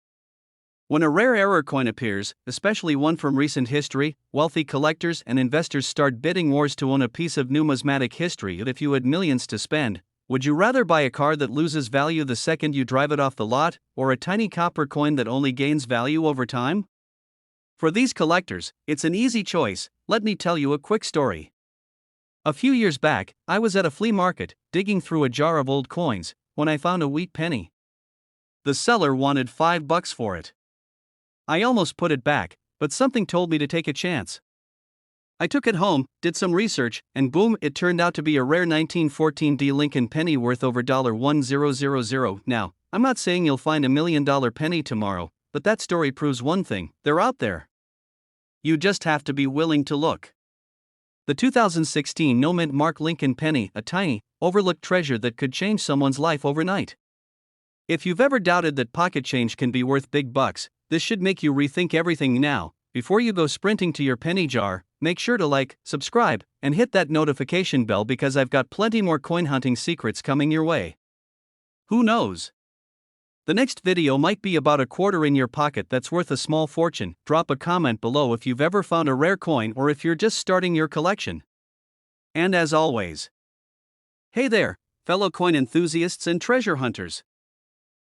When a rare error coin appears, especially one from recent history, wealthy collectors and investors start bidding wars to own a piece of numismatic history. If you had millions to spend, would you rather buy a car that loses value the second you drive it off the lot, or a tiny copper coin that only gains value over time? For these collectors, it's an easy choice. Let me tell you a quick story. A few years back, I was at a flea market, digging through a jar of old coins, when I found a wheat penny. The seller wanted $5 for it. I almost put it back, but something told me to take a chance. I took it home, did some research, and boom, it turned out to be a rare 1914 D Lincoln penny worth over $1,000. Now, I'm not saying you'll find $1 million penny tomorrow, but that story proves one thing: they're out there. You just have to be willing to look. The 2016 no-mint Mark Lincoln penny, a tiny, overlooked treasure that could change someone's life overnight. If you've ever doubted that pocket change can be worth big bucks, this should make you rethink everything. Now, before you go sprinting to your penny jar, make sure to like, subscribe, and hit that notification bell because I've got plenty more coin hunting secrets coming your way. Who knows? The next video might be about a quarter in your pocket that's worth a small fortune. Drop a comment below if you've ever found a rare coin or if you're just starting your collection. And as always, hey there, fellow coin enthusiasts and treasure hunters.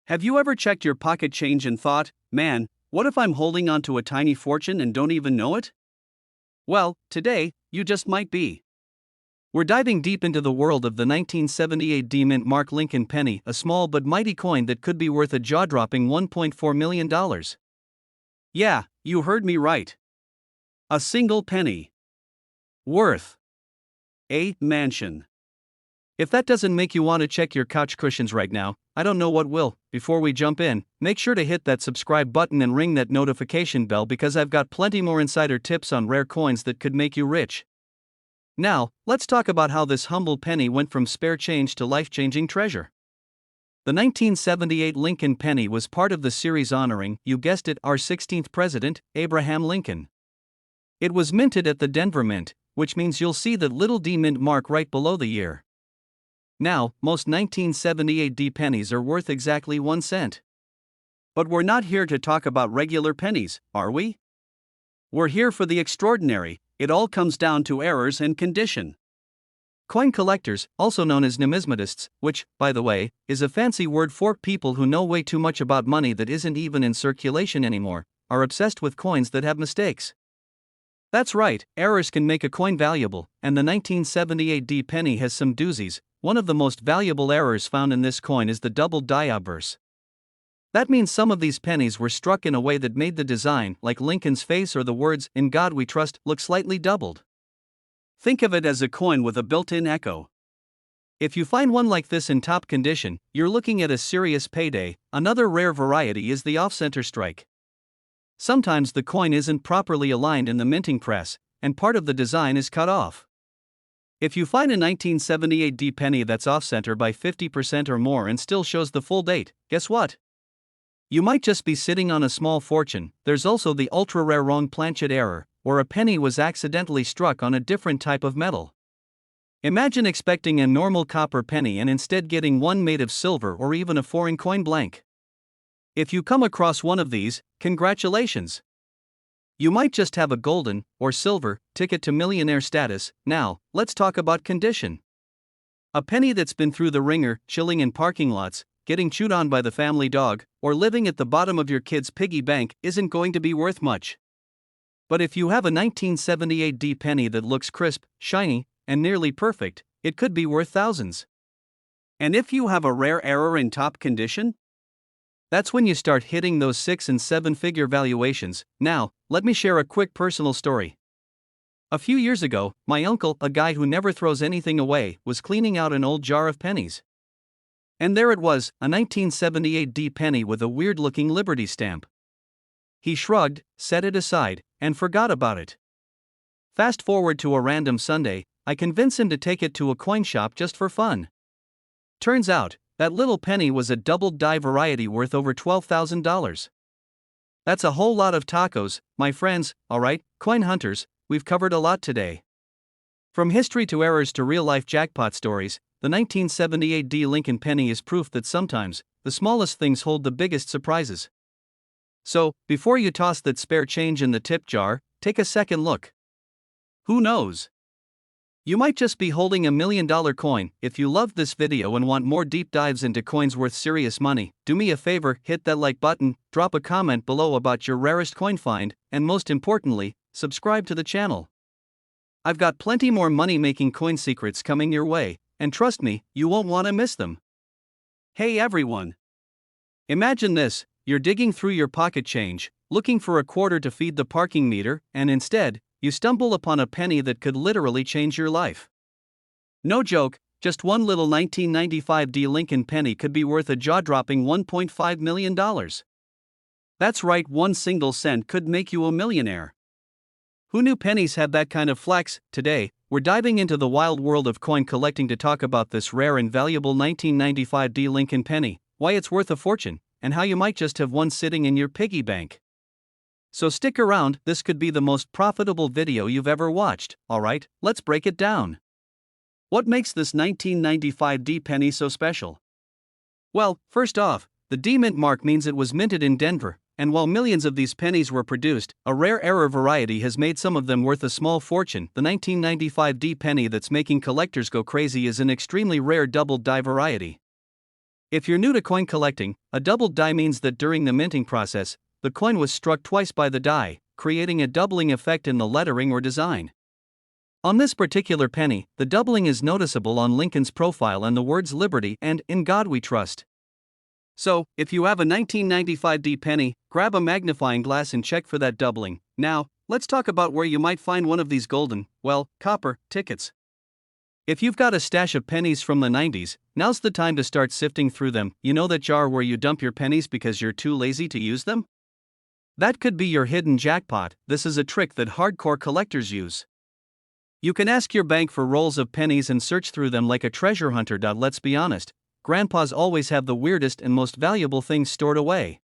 Have you ever checked your pocket change and thought, man, what if I'm holding onto a tiny fortune and don't even know it? Well, today, you just might be. We're diving deep into the world of the 1978 D-Mint Mark Lincoln penny, a small but mighty coin that could be worth a jaw-dropping $1.4 million. Yeah, you heard me right. A single penny. Worth a mansion. If that doesn't make you want to check your couch cushions right now, I don't know what will. Before we jump in, make sure to hit that subscribe button and ring that notification bell because I've got plenty more insider tips on rare coins that could make you rich. Now, let's talk about how this humble penny went from spare change to life-changing treasure. The 1978 Lincoln penny was part of the series honoring, you guessed it, our 16th president, Abraham Lincoln. It was minted at the Denver Mint, which means you'll see the little D mint mark right below the year. Now, most 1978 D pennies are worth exactly 1 cent. But we're not here to talk about regular pennies, are we? We're here for the extraordinary. It all comes down to errors and condition. Coin collectors, also known as numismatists, which, by the way, is a fancy word for people who know way too much about money that isn't even in circulation anymore, are obsessed with coins that have mistakes. That's right, errors can make a coin valuable, and the 1978 D penny has some doozies. One of the most valuable errors found in this coin is the double die obverse. That means some of these pennies were struck in a way that made the design, like Lincoln's face or the words, "In God We Trust," look slightly doubled. Think of it as a coin with a built-in echo. If you find one like this in top condition, you're looking at a serious payday. Another rare variety is the off-center strike. Sometimes the coin isn't properly aligned in the minting press, and part of the design is cut off. If you find a 1978 D penny that's off-center by 50% or more and still shows the full date, guess what? You might just be sitting on a small fortune. There's also the ultra-rare wrong planchet error, where a penny was accidentally struck on a different type of metal. Imagine expecting a normal copper penny and instead getting one made of silver or even a foreign coin blank. If you come across one of these, congratulations! You might just have a golden, or silver, ticket to millionaire status. Now, let's talk about condition. A penny that's been through the ringer, chilling in parking lots, getting chewed on by the family dog, or living at the bottom of your kid's piggy bank isn't going to be worth much. But if you have a 1978 D penny that looks crisp, shiny, and nearly perfect, it could be worth thousands. And if you have a rare error in top condition? That's when you start hitting those 6- and 7-figure valuations. Now, let me share a quick personal story. A few years ago, my uncle, a guy who never throws anything away, was cleaning out an old jar of pennies. And there it was, a 1978 D penny with a weird-looking Liberty stamp. He shrugged, set it aside, and forgot about it. Fast forward to a random Sunday, I convince him to take it to a coin shop just for fun. Turns out, that little penny was a doubled die variety worth over $12,000. That's a whole lot of tacos, my friends. Alright, coin hunters, we've covered a lot today. From history to errors to real-life jackpot stories, the 1978 D Lincoln penny is proof that sometimes, the smallest things hold the biggest surprises. So, before you toss that spare change in the tip jar, take a second look. Who knows? You might just be holding a $1 million coin. If you loved this video and want more deep dives into coins worth serious money, do me a favor, hit that like button, drop a comment below about your rarest coin find, and most importantly, subscribe to the channel. I've got plenty more money-making coin secrets coming your way, and trust me, you won't want to miss them. Hey everyone! Imagine this, you're digging through your pocket change, looking for a quarter to feed the parking meter, and instead, you stumble upon a penny that could literally change your life. No joke, just one little 1995 D Lincoln penny could be worth a jaw-dropping $1.5 million. That's right, one single cent could make you a millionaire. Who knew pennies had that kind of flex? Today, we're diving into the wild world of coin collecting to talk about this rare and valuable 1995 D Lincoln penny, why it's worth a fortune, and how you might just have one sitting in your piggy bank. So stick around, this could be the most profitable video you've ever watched. Alright, let's break it down. What makes this 1995 D penny so special? Well, first off, the D mint mark means it was minted in Denver, and while millions of these pennies were produced, a rare error variety has made some of them worth a small fortune. The 1995 D penny that's making collectors go crazy is an extremely rare double die variety. If you're new to coin collecting, a double die means that during the minting process, the coin was struck twice by the die, creating a doubling effect in the lettering or design. On this particular penny, the doubling is noticeable on Lincoln's profile and the words Liberty and In God We Trust. So, if you have a 1995 D penny, grab a magnifying glass and check for that doubling. Now, let's talk about where you might find one of these golden, well, copper, tickets. If you've got a stash of pennies from the 90s, now's the time to start sifting through them. You know that jar where you dump your pennies because you're too lazy to use them? That could be your hidden jackpot. This is a trick that hardcore collectors use. You can ask your bank for rolls of pennies and search through them like a treasure hunter. Let's be honest, grandpas always have the weirdest and most valuable things stored away.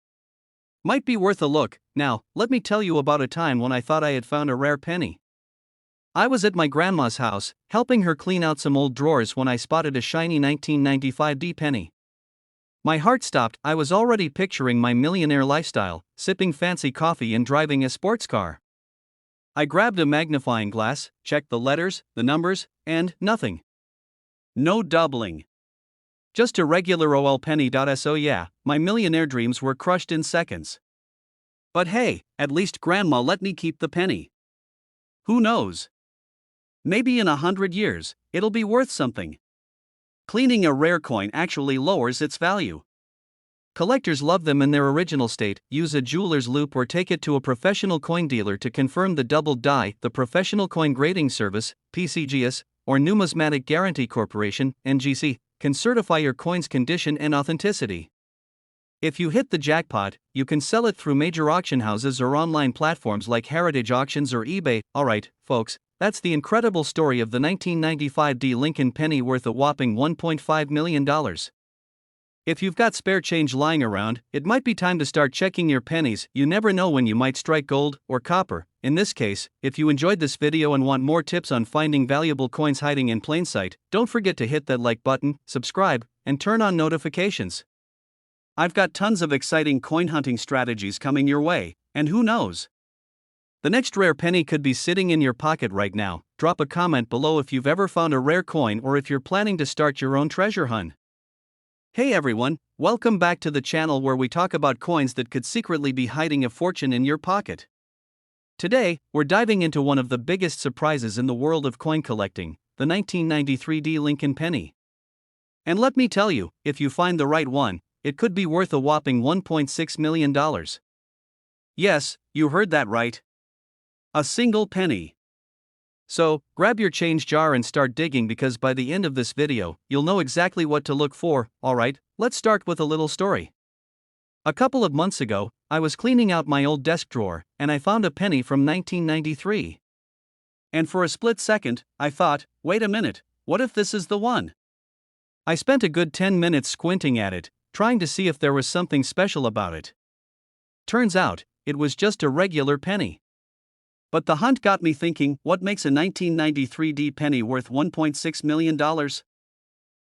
Might be worth a look. Now, let me tell you about a time when I thought I had found a rare penny. I was at my grandma's house, helping her clean out some old drawers when I spotted a shiny 1995 penny. My heart stopped. I was already picturing my millionaire lifestyle, sipping fancy coffee and driving a sports car. I grabbed a magnifying glass, checked the letters, the numbers, and nothing. No doubling. Just a regular old penny. So yeah, my millionaire dreams were crushed in seconds. But hey, at least grandma let me keep the penny. Who knows? Maybe in 100 years, it'll be worth something. Cleaning a rare coin actually lowers its value. Collectors love them in their original state. Use a jeweler's loupe or take it to a professional coin dealer to confirm the doubled die. The Professional Coin Grading Service, PCGS, or Numismatic Guarantee Corporation, NGC, can certify your coin's condition and authenticity. If you hit the jackpot, you can sell it through major auction houses or online platforms like Heritage Auctions or eBay. Alright, folks, that's the incredible story of the 1995 Lincoln penny worth a whopping $1.5 million. If you've got spare change lying around, it might be time to start checking your pennies. You never know when you might strike gold or copper. In this case, if you enjoyed this video and want more tips on finding valuable coins hiding in plain sight, don't forget to hit that like button, subscribe, and turn on notifications. I've got tons of exciting coin hunting strategies coming your way, and who knows? The next rare penny could be sitting in your pocket right now. Drop a comment below if you've ever found a rare coin or if you're planning to start your own treasure hunt. Hey everyone, welcome back to the channel where we talk about coins that could secretly be hiding a fortune in your pocket. Today, we're diving into one of the biggest surprises in the world of coin collecting, the 1993 Lincoln penny. And let me tell you, if you find the right one, it could be worth a whopping $1.6 million. Yes, you heard that right. A single penny. So, grab your change jar and start digging because by the end of this video, you'll know exactly what to look for. Alright, let's start with a little story. A couple of months ago, I was cleaning out my old desk drawer, and I found a penny from 1993. And for a split second, I thought, wait a minute, what if this is the one? I spent a good 10 minutes squinting at it, trying to see if there was something special about it. Turns out, it was just a regular penny. But the hunt got me thinking, what makes a 1993 penny worth $1.6 million?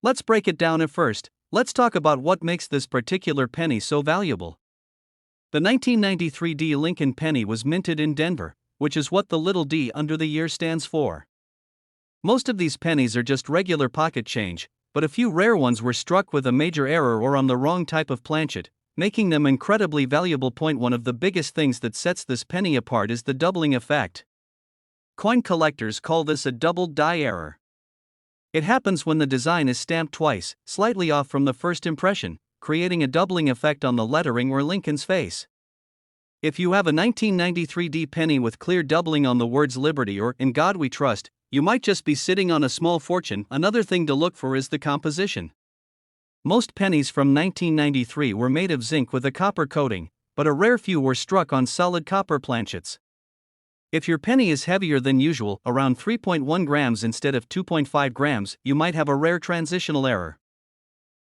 Let's break it down at first. Let's talk about what makes this particular penny so valuable. The 1993 Lincoln penny was minted in Denver, which is what the little d under the year stands for. Most of these pennies are just regular pocket change, but a few rare ones were struck with a major error or on the wrong type of planchet, making them incredibly valuable. One of the biggest things that sets this penny apart is the doubling effect. Coin collectors call this a doubled die error. It happens when the design is stamped twice, slightly off from the first impression, creating a doubling effect on the lettering or Lincoln's face. If you have a 1993 penny with clear doubling on the words Liberty or In God We Trust, you might just be sitting on a small fortune. Another thing to look for is the composition. Most pennies from 1993 were made of zinc with a copper coating, but a rare few were struck on solid copper planchets. If your penny is heavier than usual, around 3.1 grams instead of 2.5 grams, you might have a rare transitional error.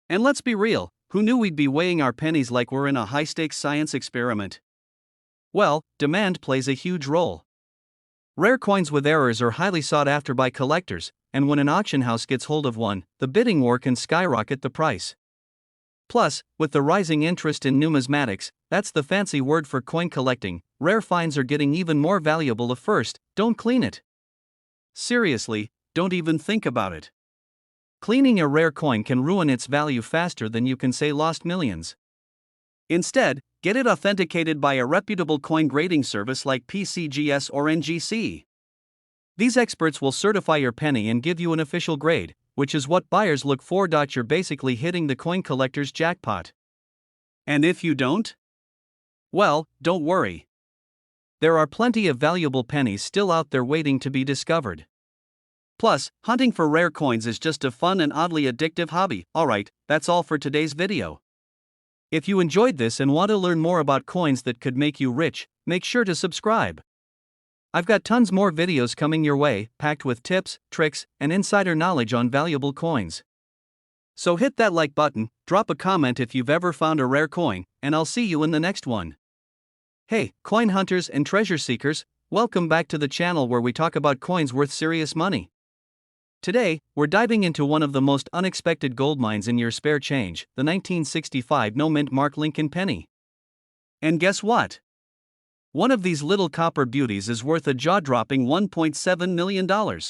And let's be real, who knew we'd be weighing our pennies like we're in a high-stakes science experiment? Well, demand plays a huge role. Rare coins with errors are highly sought after by collectors, and when an auction house gets hold of one, the bidding war can skyrocket the price. Plus, with the rising interest in numismatics, that's the fancy word for coin collecting, rare finds are getting even more valuable. First, don't clean it. Seriously, don't even think about it. Cleaning a rare coin can ruin its value faster than you can say lost millions. Instead, get it authenticated by a reputable coin grading service like PCGS or NGC. These experts will certify your penny and give you an official grade, which is what buyers look for. You're basically hitting the coin collector's jackpot. And if you don't? Well, don't worry. There are plenty of valuable pennies still out there waiting to be discovered. Plus, hunting for rare coins is just a fun and oddly addictive hobby. Alright, that's all for today's video. If you enjoyed this and want to learn more about coins that could make you rich, make sure to subscribe. I've got tons more videos coming your way, packed with tips, tricks, and insider knowledge on valuable coins. So hit that like button, drop a comment if you've ever found a rare coin, and I'll see you in the next one. Hey, coin hunters and treasure seekers, welcome back to the channel where we talk about coins worth serious money. Today, we're diving into one of the most unexpected gold mines in your spare change, the 1965 no-mint mark Lincoln penny. And guess what? One of these little copper beauties is worth a jaw-dropping $1.7 million.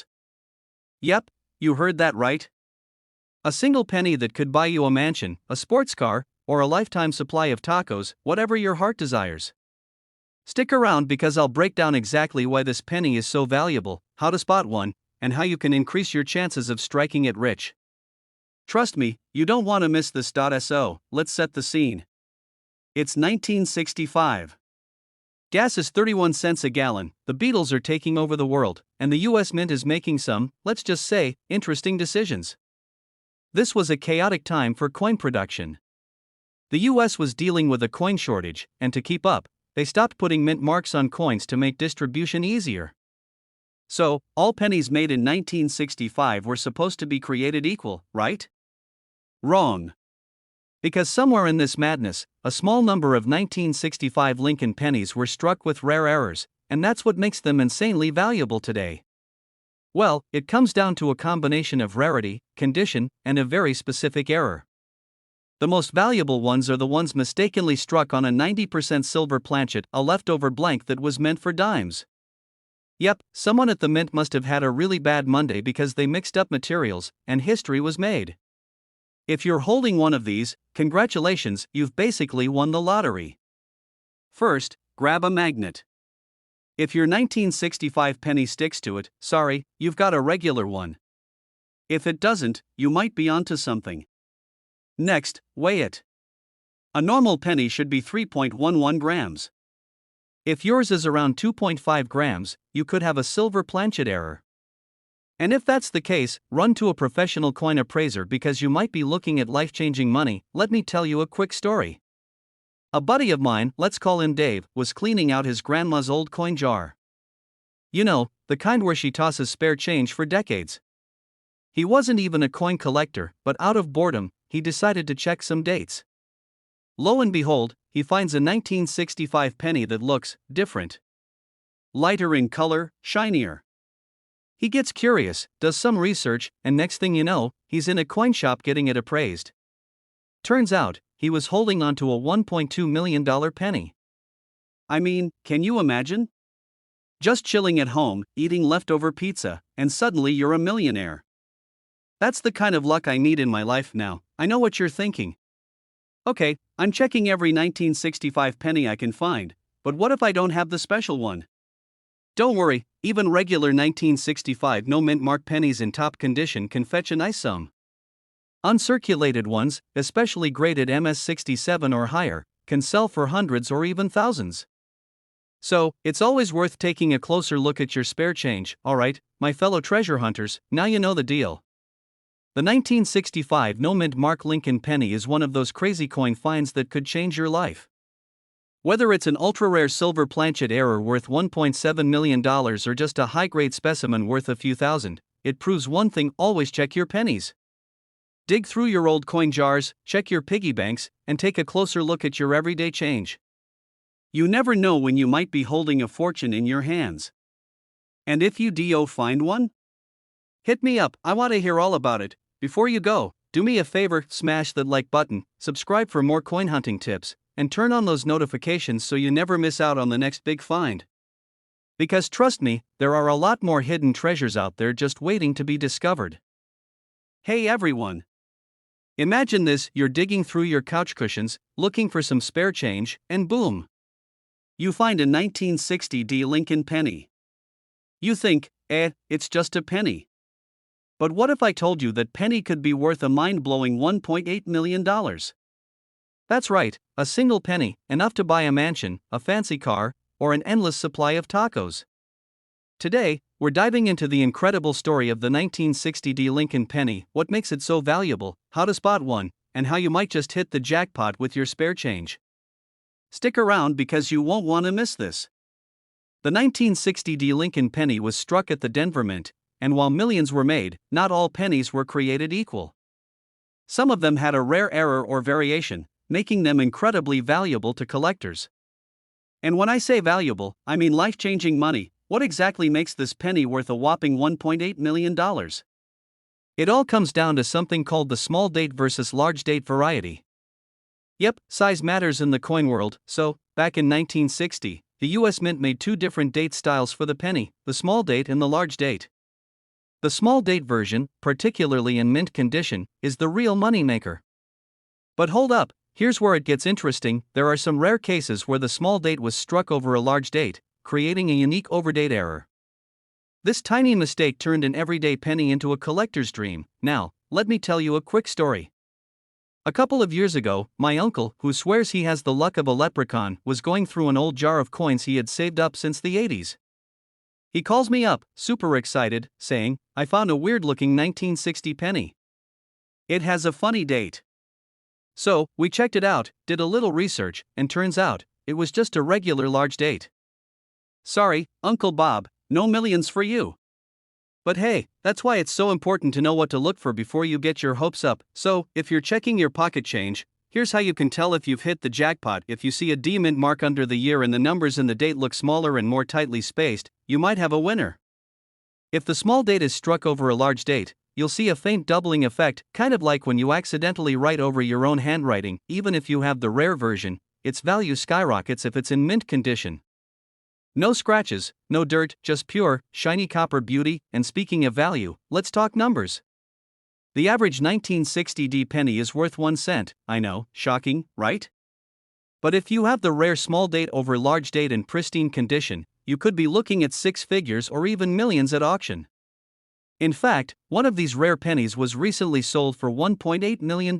Yep, you heard that right. A single penny that could buy you a mansion, a sports car, or a lifetime supply of tacos, whatever your heart desires. Stick around because I'll break down exactly why this penny is so valuable, how to spot one, and how you can increase your chances of striking it rich. Trust me, you don't want to miss this. So, let's set the scene. It's 1965. Gas is 31 cents a gallon, the Beatles are taking over the world, and the US Mint is making some, let's just say, interesting decisions. This was a chaotic time for coin production. The US was dealing with a coin shortage, and to keep up, they stopped putting mint marks on coins to make distribution easier. So, all pennies made in 1965 were supposed to be created equal, right? Wrong. Because somewhere in this madness, a small number of 1965 Lincoln pennies were struck with rare errors, and that's what makes them insanely valuable today. Well, it comes down to a combination of rarity, condition, and a very specific error. The most valuable ones are the ones mistakenly struck on a 90% silver planchet, a leftover blank that was meant for dimes. Yep, someone at the mint must have had a really bad Monday because they mixed up materials, and history was made. If you're holding one of these, congratulations, you've basically won the lottery. First, grab a magnet. If your 1965 penny sticks to it, sorry, you've got a regular one. If it doesn't, you might be onto something. Next, weigh it. A normal penny should be 3.11 grams. If yours is around 2.5 grams, you could have a silver planchet error. And if that's the case, run to a professional coin appraiser because you might be looking at life-changing money. Let me tell you a quick story. A buddy of mine, let's call him Dave, was cleaning out his grandma's old coin jar. You know, the kind where she tosses spare change for decades. He wasn't even a coin collector, but out of boredom, he decided to check some dates. Lo and behold, he finds a 1965 penny that looks different. Lighter in color, shinier. He gets curious, does some research, and next thing you know, he's in a coin shop getting it appraised. Turns out, he was holding onto a $1.2 million penny. I mean, can you imagine? Just chilling at home, eating leftover pizza, and suddenly you're a millionaire. That's the kind of luck I need in my life now. I know what you're thinking. Okay, I'm checking every 1965 penny I can find, but what if I don't have the special one? Don't worry, even regular 1965 no-mint mark pennies in top condition can fetch a nice sum. Uncirculated ones, especially graded MS67 or higher, can sell for hundreds or even thousands. So, it's always worth taking a closer look at your spare change. Alright, my fellow treasure hunters, now you know the deal. The 1965 no-mint mark Lincoln penny is one of those crazy coin finds that could change your life. Whether it's an ultra-rare silver planchet error worth $1.7 million or just a high-grade specimen worth a few thousand, it proves one thing: always check your pennies. Dig through your old coin jars, check your piggy banks, and take a closer look at your everyday change. You never know when you might be holding a fortune in your hands. And if you do find one? Hit me up, I want to hear all about it. Before you go, do me a favor, smash that like button, subscribe for more coin hunting tips, and turn on those notifications so you never miss out on the next big find. Because trust me, there are a lot more hidden treasures out there just waiting to be discovered. Hey everyone! Imagine this: you're digging through your couch cushions, looking for some spare change, and boom! You find a 1960 Lincoln penny. You think, it's just a penny. But what if I told you that penny could be worth a mind-blowing $1.8 million? That's right, a single penny, enough to buy a mansion, a fancy car, or an endless supply of tacos. Today, we're diving into the incredible story of the 1960 Lincoln penny, what makes it so valuable, how to spot one, and how you might just hit the jackpot with your spare change. Stick around because you won't want to miss this. The 1960 D Lincoln penny was struck at the Denver Mint, and while millions were made, not all pennies were created equal. Some of them had a rare error or variation, making them incredibly valuable to collectors. And when I say valuable, I mean life-changing money. What exactly makes this penny worth a whopping $1.8 million? It all comes down to something called the small date versus large date variety. Yep, size matters in the coin world, so, back in 1960, the US Mint made two different date styles for the penny, the small date and the large date. The small date version, particularly in mint condition, is the real moneymaker. But hold up, here's where it gets interesting. There are some rare cases where the small date was struck over a large date, creating a unique overdate error. This tiny mistake turned an everyday penny into a collector's dream. Now, let me tell you a quick story. A couple of years ago, my uncle, who swears he has the luck of a leprechaun, was going through an old jar of coins he had saved up since the 80s. He calls me up, super excited, saying, "I found a weird-looking 1960 penny. It has a funny date." So, we checked it out, did a little research, and turns out, it was just a regular large date. Sorry, Uncle Bob, no millions for you. But hey, that's why it's so important to know what to look for before you get your hopes up. So, if you're checking your pocket change, here's how you can tell if you've hit the jackpot. If you see a D Mint mark under the year and the numbers in the date look smaller and more tightly spaced, you might have a winner. If the small date is struck over a large date, you'll see a faint doubling effect, kind of like when you accidentally write over your own handwriting. Even if you have the rare version, its value skyrockets if it's in mint condition. No scratches, no dirt, just pure, shiny copper beauty. And speaking of value, let's talk numbers. The average 1960 D penny is worth 1 cent, I know, shocking, right? But if you have the rare small date over large date in pristine condition, you could be looking at six figures or even millions at auction. In fact, one of these rare pennies was recently sold for $1.8 million.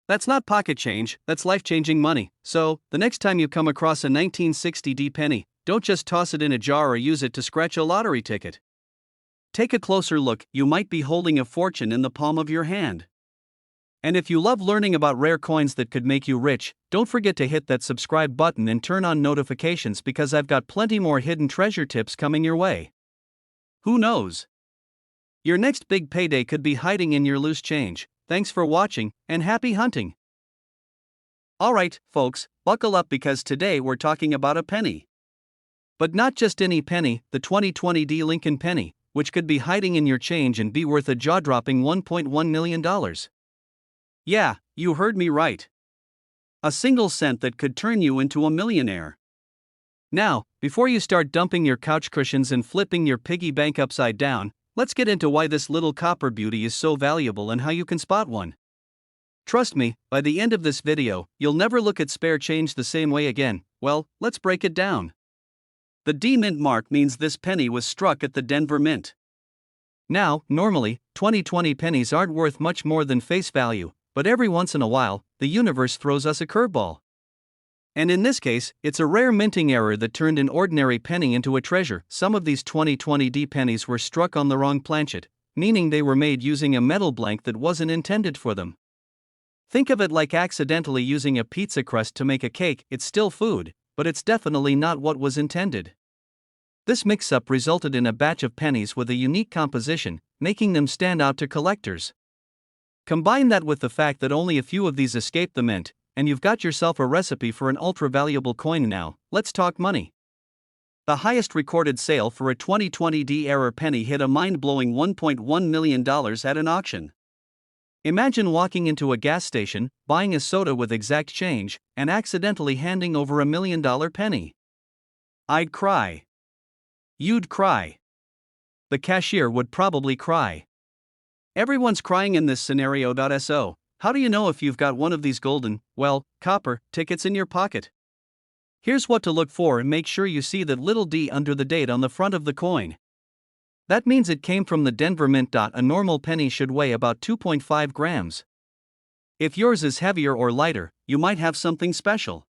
That's not pocket change, that's life-changing money. So, the next time you come across a 1960 D penny, don't just toss it in a jar or use it to scratch a lottery ticket. Take a closer look, you might be holding a fortune in the palm of your hand. And if you love learning about rare coins that could make you rich, don't forget to hit that subscribe button and turn on notifications because I've got plenty more hidden treasure tips coming your way. Who knows? Your next big payday could be hiding in your loose change. Thanks for watching, and happy hunting! Alright, folks, buckle up because today we're talking about a penny. But not just any penny, the 2020 D Lincoln penny, which could be hiding in your change and be worth a jaw-dropping $1.1 million. Yeah, you heard me right. A single cent that could turn you into a millionaire. Now, before you start dumping your couch cushions and flipping your piggy bank upside down, let's get into why this little copper beauty is so valuable and how you can spot one. Trust me, by the end of this video, you'll never look at spare change the same way again. Well, let's break it down. The D Mint mark means this penny was struck at the Denver Mint. Now, normally, 2020 pennies aren't worth much more than face value, but every once in a while, the universe throws us a curveball. And in this case, it's a rare minting error that turned an ordinary penny into a treasure. Some of these 2020 D pennies were struck on the wrong planchet, meaning they were made using a metal blank that wasn't intended for them. Think of it like accidentally using a pizza crust to make a cake. It's still food, but it's definitely not what was intended. This mix-up resulted in a batch of pennies with a unique composition, making them stand out to collectors. Combine that with the fact that only a few of these escaped the mint, and you've got yourself a recipe for an ultra-valuable coin. Now, let's talk money. The highest recorded sale for a 2020 D-era penny hit a mind-blowing $1.1 million at an auction. Imagine walking into a gas station, buying a soda with exact change, and accidentally handing over $1 million penny. I'd cry. You'd cry. The cashier would probably cry. Everyone's crying in this scenario. So, how do you know if you've got one of these golden, well, copper, tickets in your pocket? Here's what to look for and make sure you see that little d under the date on the front of the coin. That means it came from the Denver Mint. A normal penny should weigh about 2.5 grams. If yours is heavier or lighter, you might have something special.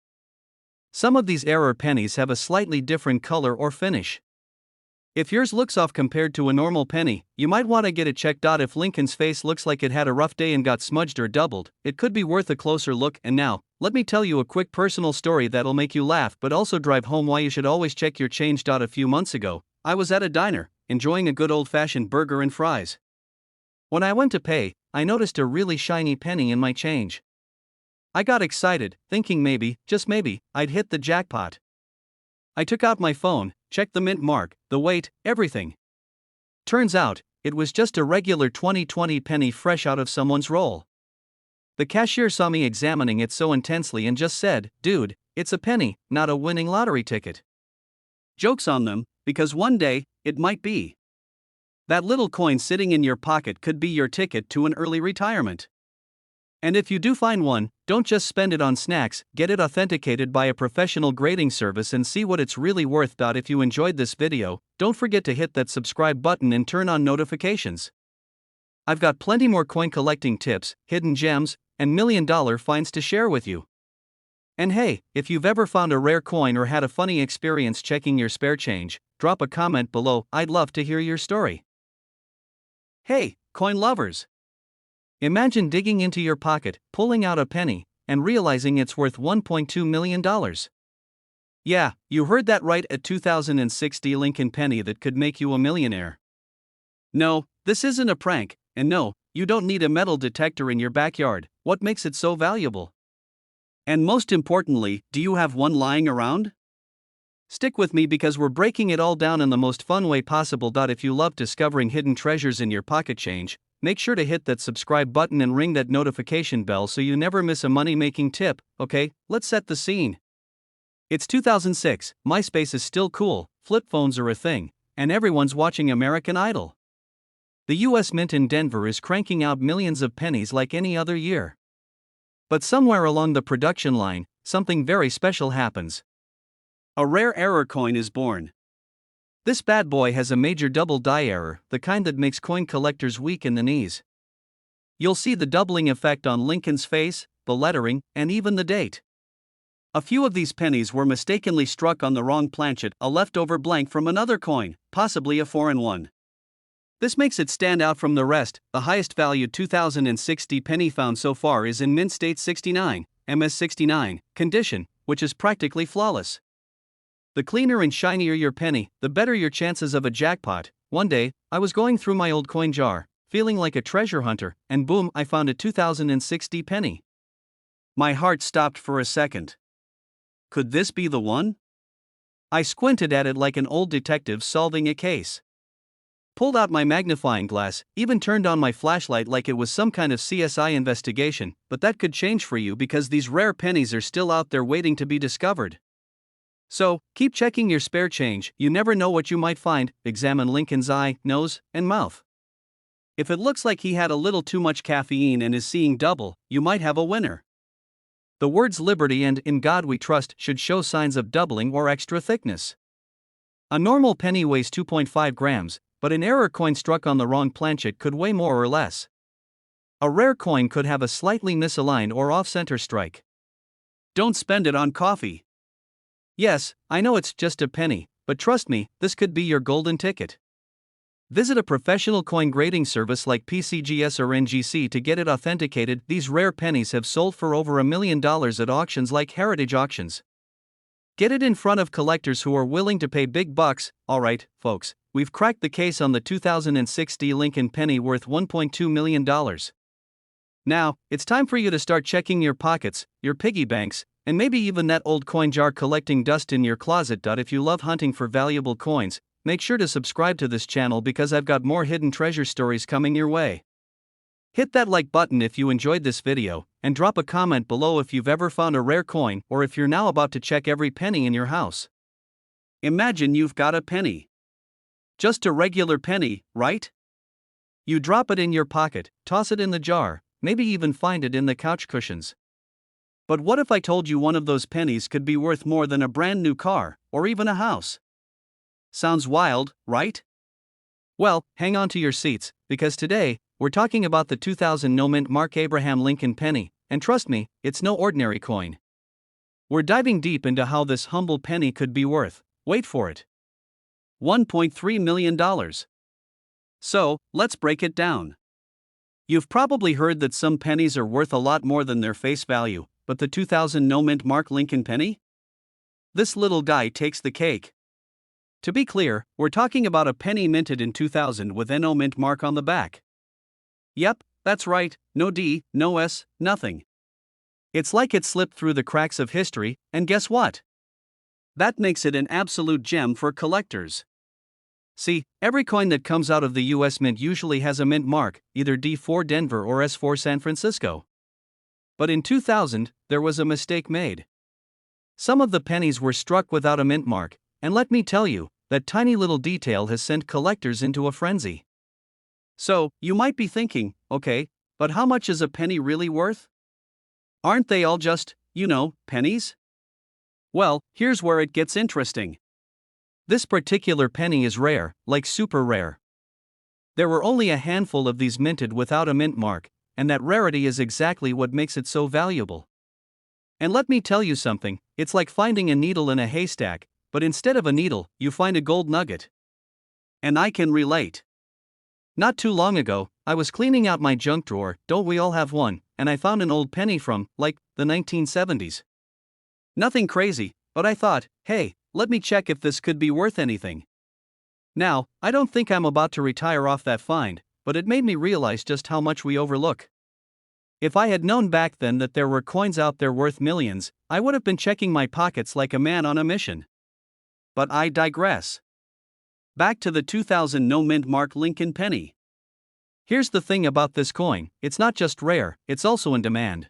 Some of these error pennies have a slightly different color or finish. If yours looks off compared to a normal penny, you might want to get it checked out. If Lincoln's face looks like it had a rough day and got smudged or doubled, it could be worth a closer look. And now, let me tell you a quick personal story that'll make you laugh but also drive home why you should always check your change. A few months ago, I was at a diner, enjoying a good old-fashioned burger and fries. When I went to pay, I noticed a really shiny penny in my change. I got excited, thinking maybe, just maybe, I'd hit the jackpot. I took out my phone, checked the mint mark, the weight, everything. Turns out, it was just a regular 2020 penny fresh out of someone's roll. The cashier saw me examining it so intensely and just said, "Dude, it's a penny, not a winning lottery ticket." Joke's on them, because one day, it might be. That little coin sitting in your pocket could be your ticket to an early retirement. And if you do find one, don't just spend it on snacks, get it authenticated by a professional grading service and see what it's really worth. If you enjoyed this video, don't forget to hit that subscribe button and turn on notifications. I've got plenty more coin collecting tips, hidden gems, and million-dollar finds to share with you. And hey, if you've ever found a rare coin or had a funny experience checking your spare change, drop a comment below. I'd love to hear your story. Hey, coin lovers! Imagine digging into your pocket, pulling out a penny, and realizing it's worth $1.2 million. Yeah, you heard that right, a 2060 Lincoln penny that could make you a millionaire. No, this isn't a prank, and no, you don't need a metal detector in your backyard. What makes it so valuable? And most importantly, do you have one lying around? Stick with me because we're breaking it all down in the most fun way possible. If you love discovering hidden treasures in your pocket change, make sure to hit that subscribe button and ring that notification bell so you never miss a money-making tip. Okay, let's set the scene. It's 2006, MySpace is still cool, flip phones are a thing, and everyone's watching American Idol. The US Mint in Denver is cranking out millions of pennies like any other year. But somewhere along the production line, something very special happens. A rare error coin is born. This bad boy has a major double die error, the kind that makes coin collectors weak in the knees. You'll see the doubling effect on Lincoln's face, the lettering, and even the date. A few of these pennies were mistakenly struck on the wrong planchet, a leftover blank from another coin, possibly a foreign one. This makes it stand out from the rest. The highest valued 2060 penny found so far is in mint state 69, MS69, condition, which is practically flawless. The cleaner and shinier your penny, the better your chances of a jackpot. One day, I was going through my old coin jar, feeling like a treasure hunter, and boom, I found a 2060 penny. My heart stopped for a second. Could this be the one? I squinted at it like an old detective solving a case. Pulled out my magnifying glass, even turned on my flashlight like it was some kind of CSI investigation, but that could change for you because these rare pennies are still out there waiting to be discovered. So, keep checking your spare change, you never know what you might find. Examine Lincoln's eye, nose, and mouth. If it looks like he had a little too much caffeine and is seeing double, you might have a winner. The words liberty and in God we trust should show signs of doubling or extra thickness. A normal penny weighs 2.5 grams, but an error coin struck on the wrong planchet could weigh more or less. A rare coin could have a slightly misaligned or off-center strike. Don't spend it on coffee. Yes, I know it's just a penny, but trust me, this could be your golden ticket. Visit a professional coin grading service like PCGS or NGC to get it authenticated. These rare pennies have sold for over $1 million at auctions like Heritage Auctions. Get it in front of collectors who are willing to pay big bucks. Alright, folks, we've cracked the case on the 2060 Lincoln penny worth $1.2 million. Now, it's time for you to start checking your pockets, your piggy banks, and maybe even that old coin jar collecting dust in your closet. If you love hunting for valuable coins, make sure to subscribe to this channel because I've got more hidden treasure stories coming your way. Hit that like button if you enjoyed this video, and drop a comment below if you've ever found a rare coin or if you're now about to check every penny in your house. Imagine you've got a penny. Just a regular penny, right? You drop it in your pocket, toss it in the jar, maybe even find it in the couch cushions. But what if I told you one of those pennies could be worth more than a brand new car, or even a house? Sounds wild, right? Well, hang on to your seats, because today, we're talking about the 2000 no-mint Mark Abraham Lincoln penny, and trust me, it's no ordinary coin. We're diving deep into how this humble penny could be worth, wait for it, $1.3 million. So, let's break it down. You've probably heard that some pennies are worth a lot more than their face value, but the 2000 no-mint mark Lincoln penny? This little guy takes the cake. To be clear, we're talking about a penny minted in 2000 with NO mint mark on the back. Yep, that's right, no D, no S, nothing. It's like it slipped through the cracks of history, and guess what? That makes it an absolute gem for collectors. See, every coin that comes out of the US Mint usually has a mint mark, either D for Denver or S for San Francisco. But in 2000, there was a mistake made. Some of the pennies were struck without a mint mark, and let me tell you, that tiny little detail has sent collectors into a frenzy. So, you might be thinking, okay, but how much is a penny really worth? Aren't they all just, pennies? Well, here's where it gets interesting. This particular penny is rare, like super rare. There were only a handful of these minted without a mint mark, and that rarity is exactly what makes it so valuable. And let me tell you something, it's like finding a needle in a haystack, but instead of a needle, you find a gold nugget. And I can relate. Not too long ago, I was cleaning out my junk drawer, don't we all have one, and I found an old penny from, the 1970s. Nothing crazy, but I thought, hey, let me check if this could be worth anything. Now, I don't think I'm about to retire off that find, but it made me realize just how much we overlook. If I had known back then that there were coins out there worth millions, I would have been checking my pockets like a man on a mission. But I digress. Back to the 2000 no-mint mark Lincoln penny. Here's the thing about this coin, it's not just rare, it's also in demand.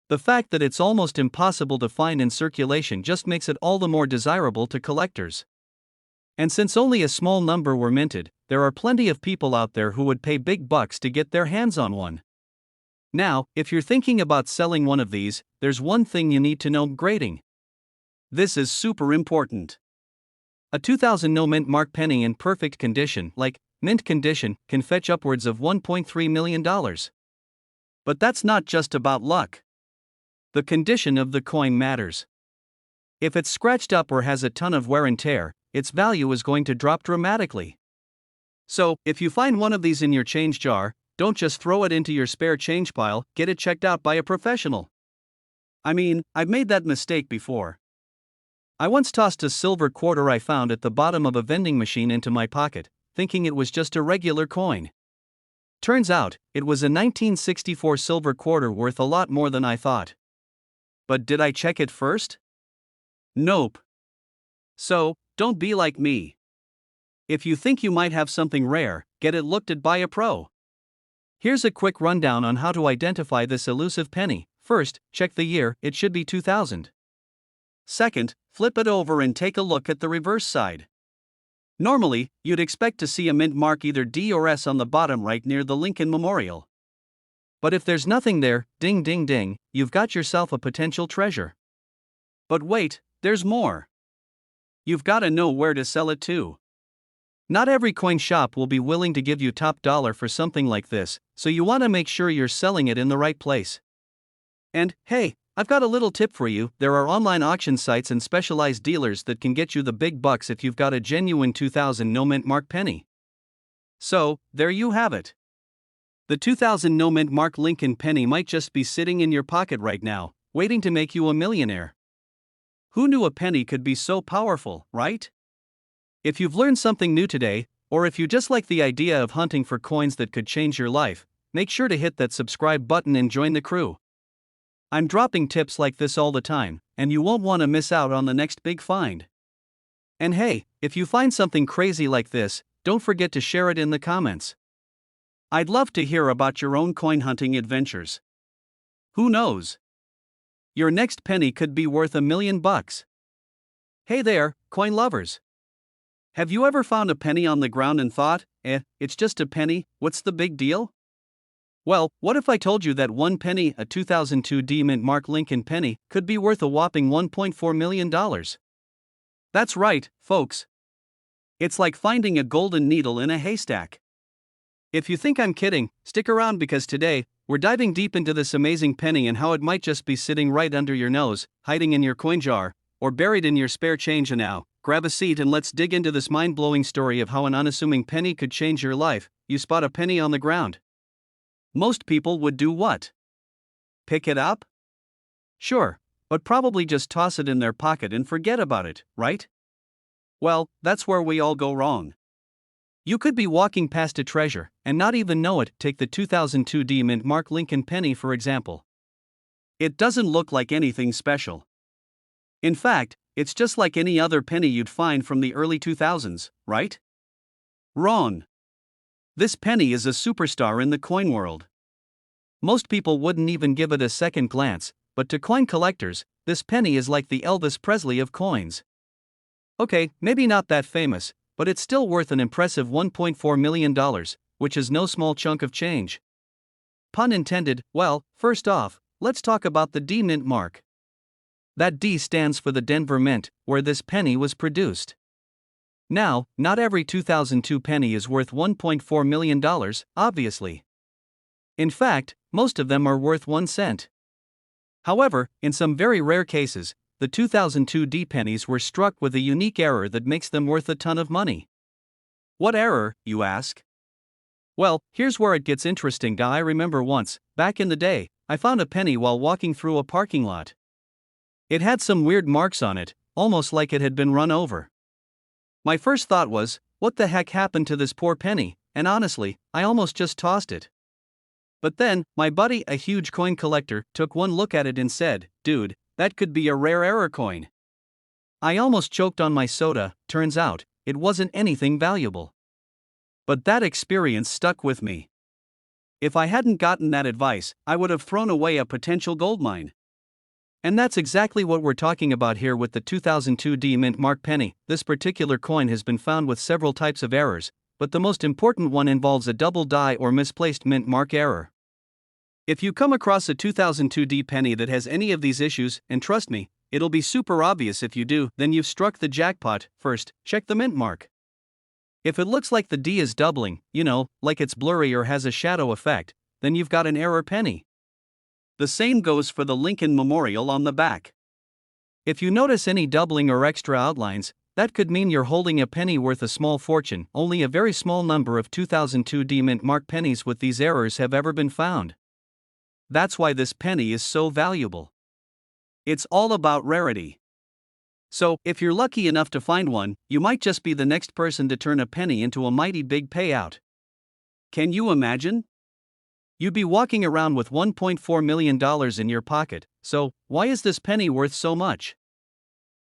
The fact that it's almost impossible to find in circulation just makes it all the more desirable to collectors. And since only a small number were minted, there are plenty of people out there who would pay big bucks to get their hands on one. Now, if you're thinking about selling one of these, there's one thing you need to know: grading. This is super important. A 2000 no-mint mark penny in perfect condition, like mint condition, can fetch upwards of $1.3 million. But that's not just about luck. The condition of the coin matters. If it's scratched up or has a ton of wear and tear, its value is going to drop dramatically. So, if you find one of these in your change jar, don't just throw it into your spare change pile, get it checked out by a professional. I mean, I've made that mistake before. I once tossed a silver quarter I found at the bottom of a vending machine into my pocket, thinking it was just a regular coin. Turns out, it was a 1964 silver quarter worth a lot more than I thought. But did I check it first? Nope. So, don't be like me. If you think you might have something rare, get it looked at by a pro. Here's a quick rundown on how to identify this elusive penny. First, check the year, it should be 2000. Second, flip it over and take a look at the reverse side. Normally, you'd expect to see a mint mark either D or S on the bottom right near the Lincoln Memorial. But if there's nothing there, ding ding ding, you've got yourself a potential treasure. But wait, there's more. You've got to know where to sell it to. Not every coin shop will be willing to give you top dollar for something like this, so you want to make sure you're selling it in the right place. And, hey, I've got a little tip for you: there are online auction sites and specialized dealers that can get you the big bucks if you've got a genuine 2000 no-mint mark penny. So, there you have it. The 2000 no-mint mark Lincoln penny might just be sitting in your pocket right now, waiting to make you a millionaire. Who knew a penny could be so powerful, right? If you've learned something new today, or if you just like the idea of hunting for coins that could change your life, make sure to hit that subscribe button and join the crew. I'm dropping tips like this all the time, and you won't want to miss out on the next big find. And hey, if you find something crazy like this, don't forget to share it in the comments. I'd love to hear about your own coin hunting adventures. Who knows? Your next penny could be worth $1 million. Hey there, coin lovers. Have you ever found a penny on the ground and thought, it's just a penny, what's the big deal? Well, what if I told you that one penny, a 2002 D-mint mark Lincoln penny, could be worth a whopping $1.4 million? That's right, folks. It's like finding a golden needle in a haystack. If you think I'm kidding, stick around because today, we're diving deep into this amazing penny and how it might just be sitting right under your nose, hiding in your coin jar, or buried in your spare change. And now, grab a seat and let's dig into this mind-blowing story of how an unassuming penny could change your life. You spot a penny on the ground. Most people would do what? Pick it up? Sure, but probably just toss it in their pocket and forget about it, right? Well, that's where we all go wrong. You could be walking past a treasure and not even know it. Take the 2002 D Mint Mark Lincoln penny for example. It doesn't look like anything special. In fact, it's just like any other penny you'd find from the early 2000s, right? Wrong. This penny is a superstar in the coin world. Most people wouldn't even give it a second glance, but to coin collectors, this penny is like the Elvis Presley of coins. Okay, maybe not that famous, but it's still worth an impressive $1.4 million, which is no small chunk of change. Pun intended. Well, first off, let's talk about the D Mint mark. That D stands for the Denver Mint, where this penny was produced. Now, not every 2002 penny is worth $1.4 million, obviously. In fact, most of them are worth 1 cent. However, in some very rare cases, the 2002 D pennies were struck with a unique error that makes them worth a ton of money. What error, you ask? Well, here's where it gets interesting. I remember once, back in the day, I found a penny while walking through a parking lot. It had some weird marks on it, almost like it had been run over. My first thought was, what the heck happened to this poor penny, and honestly, I almost just tossed it. But then, my buddy, a huge coin collector, took one look at it and said, "Dude, that could be a rare error coin." I almost choked on my soda. Turns out, it wasn't anything valuable. But that experience stuck with me. If I hadn't gotten that advice, I would have thrown away a potential goldmine. And that's exactly what we're talking about here with the 2002 D Mint Mark penny. This particular coin has been found with several types of errors, but the most important one involves a double die or misplaced mint mark error. If you come across a 2002 D penny that has any of these issues, and trust me, it'll be super obvious if you do, then you've struck the jackpot. First, check the mint mark. If it looks like the D is doubling, like it's blurry or has a shadow effect, then you've got an error penny. The same goes for the Lincoln Memorial on the back. If you notice any doubling or extra outlines, that could mean you're holding a penny worth a small fortune. Only a very small number of 2002 D Mint Mark pennies with these errors have ever been found. That's why this penny is so valuable. It's all about rarity. So, if you're lucky enough to find one, you might just be the next person to turn a penny into a mighty big payout. Can you imagine? You'd be walking around with $1.4 million in your pocket, so why is this penny worth so much?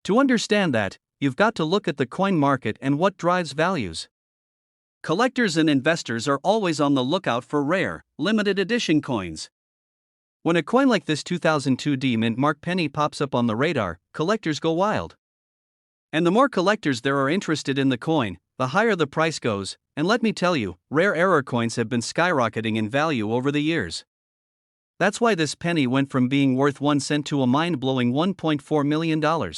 To understand that, you've got to look at the coin market and what drives values. Collectors and investors are always on the lookout for rare, limited edition coins. When a coin like this 2002 D Mint Mark penny pops up on the radar, collectors go wild. And the more collectors there are interested in the coin, the higher the price goes, and let me tell you, rare error coins have been skyrocketing in value over the years. That's why this penny went from being worth 1 cent to a mind-blowing $1.4 million.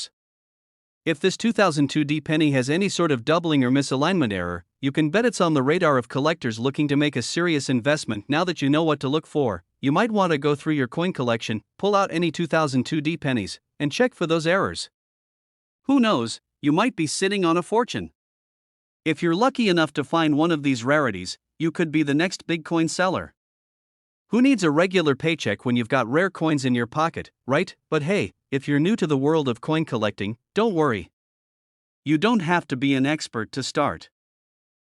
If this 2002 D penny has any sort of doubling or misalignment error, you can bet it's on the radar of collectors looking to make a serious investment. Now that you know what to look for, you might want to go through your coin collection, pull out any 2002 D pennies, and check for those errors. Who knows, you might be sitting on a fortune. If you're lucky enough to find one of these rarities, you could be the next big coin seller. Who needs a regular paycheck when you've got rare coins in your pocket, right? But hey, if you're new to the world of coin collecting, don't worry. You don't have to be an expert to start.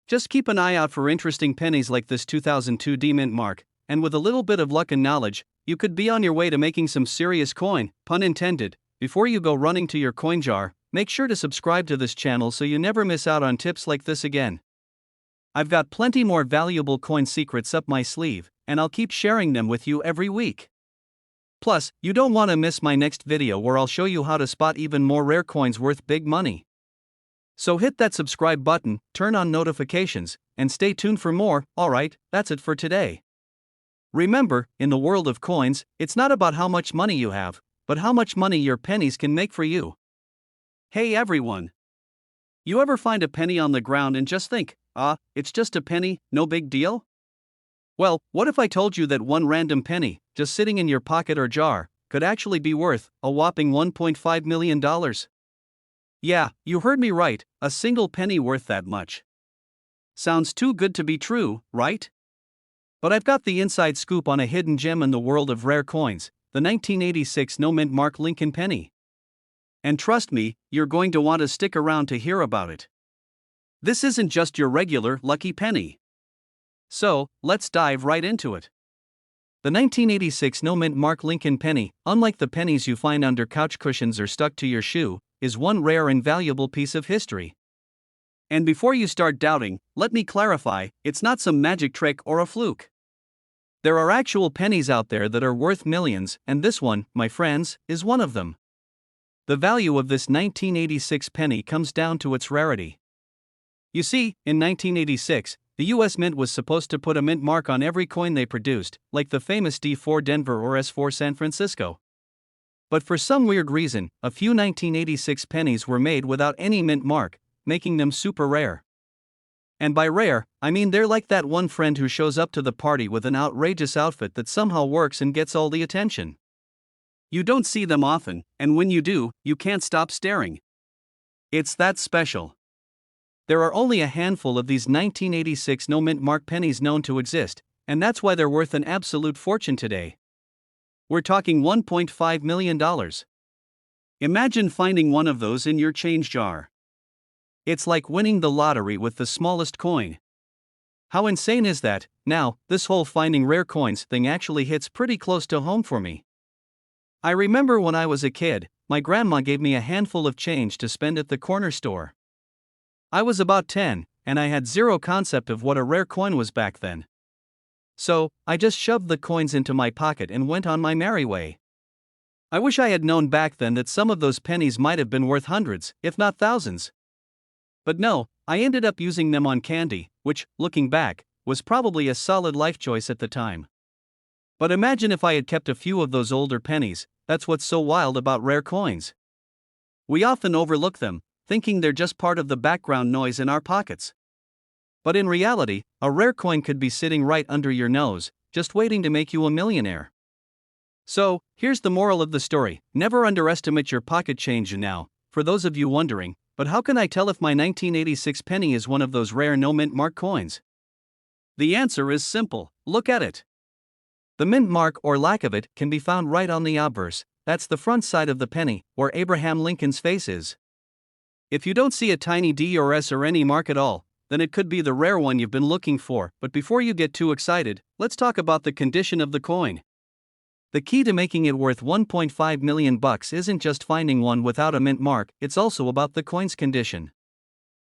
Just keep an eye out for interesting pennies like this 2002 D Mint Mark, and with a little bit of luck and knowledge, you could be on your way to making some serious coin, pun intended. Before you go running to your coin jar, make sure to subscribe to this channel so you never miss out on tips like this again. I've got plenty more valuable coin secrets up my sleeve, and I'll keep sharing them with you every week. Plus, you don't want to miss my next video where I'll show you how to spot even more rare coins worth big money. So hit that subscribe button, turn on notifications, and stay tuned for more. Alright, that's it for today. Remember, in the world of coins, it's not about how much money you have, but how much money your pennies can make for you. Hey everyone! You ever find a penny on the ground and just think, it's just a penny, no big deal? Well, what if I told you that one random penny, just sitting in your pocket or jar, could actually be worth a whopping $1.5 million? Yeah, you heard me right, a single penny worth that much. Sounds too good to be true, right? But I've got the inside scoop on a hidden gem in the world of rare coins, the 1986 no-mint mark Lincoln penny. And trust me, you're going to want to stick around to hear about it. This isn't just your regular lucky penny. So, let's dive right into it. The 1986 no-mint mark Lincoln penny, unlike the pennies you find under couch cushions or stuck to your shoe, is one rare and valuable piece of history. And before you start doubting, let me clarify, it's not some magic trick or a fluke. There are actual pennies out there that are worth millions, and this one, my friends, is one of them. The value of this 1986 penny comes down to its rarity. You see, in 1986, the US Mint was supposed to put a mint mark on every coin they produced, like the famous D4 Denver or S4 San Francisco. But for some weird reason, a few 1986 pennies were made without any mint mark, making them super rare. And by rare, I mean they're like that one friend who shows up to the party with an outrageous outfit that somehow works and gets all the attention. You don't see them often, and when you do, you can't stop staring. It's that special. There are only a handful of these 1986 no-mint mark pennies known to exist, and that's why they're worth an absolute fortune today. We're talking $1.5 million. Imagine finding one of those in your change jar. It's like winning the lottery with the smallest coin. How insane is that? Now, this whole finding rare coins thing actually hits pretty close to home for me. I remember when I was a kid, my grandma gave me a handful of change to spend at the corner store. I was about 10, and I had zero concept of what a rare coin was back then. So, I just shoved the coins into my pocket and went on my merry way. I wish I had known back then that some of those pennies might have been worth hundreds, if not thousands. But no, I ended up using them on candy, which, looking back, was probably a solid life choice at the time. But imagine if I had kept a few of those older pennies. That's what's so wild about rare coins. We often overlook them, thinking they're just part of the background noise in our pockets. But in reality, a rare coin could be sitting right under your nose, just waiting to make you a millionaire. So, here's the moral of the story: never underestimate your pocket change. Now, for those of you wondering, but how can I tell if my 1986 penny is one of those rare no-mint mark coins? The answer is simple: look at it. The mint mark, or lack of it, can be found right on the obverse. That's the front side of the penny, where Abraham Lincoln's face is. If you don't see a tiny D or S or any mark at all, then it could be the rare one you've been looking for. But before you get too excited, let's talk about the condition of the coin. The key to making it worth $1.5 million isn't just finding one without a mint mark, it's also about the coin's condition.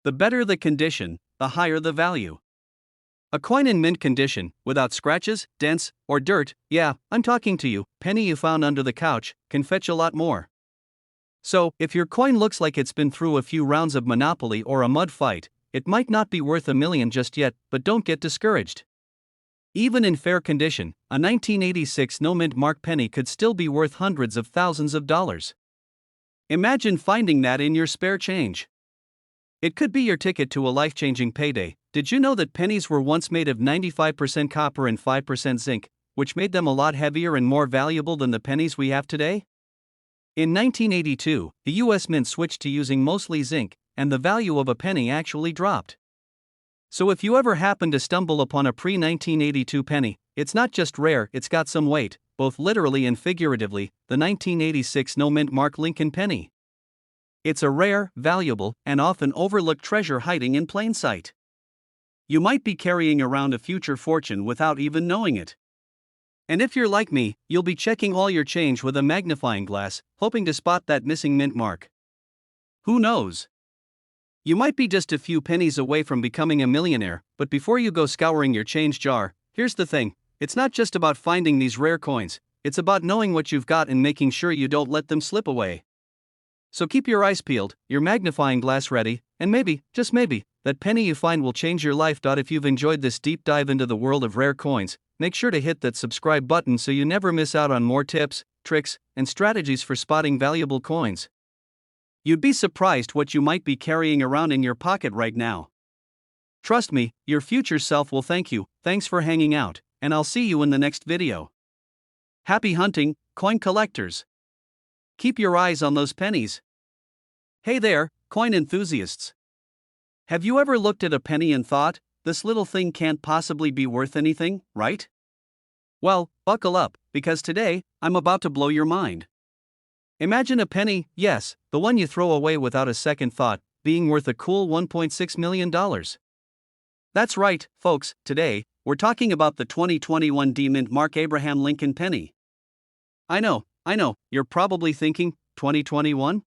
The better the condition, the higher the value. A coin in mint condition, without scratches, dents, or dirt, yeah, I'm talking to you, penny you found under the couch, can fetch a lot more. So, if your coin looks like it's been through a few rounds of Monopoly or a mud fight, it might not be worth $1 million just yet, but don't get discouraged. Even in fair condition, a 1986 no-mint mark penny could still be worth hundreds of thousands of dollars. Imagine finding that in your spare change. It could be your ticket to a life-changing payday. Did you know that pennies were once made of 95% copper and 5% zinc, which made them a lot heavier and more valuable than the pennies we have today? In 1982, the US Mint switched to using mostly zinc, and the value of a penny actually dropped. So if you ever happen to stumble upon a pre-1982 penny, it's not just rare, it's got some weight, both literally and figuratively, the 1986 no-mint mark Lincoln penny. It's a rare, valuable, and often overlooked treasure hiding in plain sight. You might be carrying around a future fortune without even knowing it. And if you're like me, you'll be checking all your change with a magnifying glass, hoping to spot that missing mint mark. Who knows? You might be just a few pennies away from becoming a millionaire, but before you go scouring your change jar, here's the thing: it's not just about finding these rare coins, it's about knowing what you've got and making sure you don't let them slip away. So keep your eyes peeled, your magnifying glass ready, and maybe, just maybe, that penny you find will change your life. If you've enjoyed this deep dive into the world of rare coins, make sure to hit that subscribe button so you never miss out on more tips, tricks, and strategies for spotting valuable coins. You'd be surprised what you might be carrying around in your pocket right now. Trust me, your future self will thank you. Thanks for hanging out, and I'll see you in the next video. Happy hunting, coin collectors! Keep your eyes on those pennies. Hey there, Coin enthusiasts. Have you ever looked at a penny and thought, this little thing can't possibly be worth anything, right? Well, buckle up, because today, I'm about to blow your mind. Imagine a penny, yes, the one you throw away without a second thought, being worth a cool $1.6 million. That's right, folks, today, we're talking about the 2021 D-Mint Mark Abraham Lincoln penny. I know, you're probably thinking, 2021?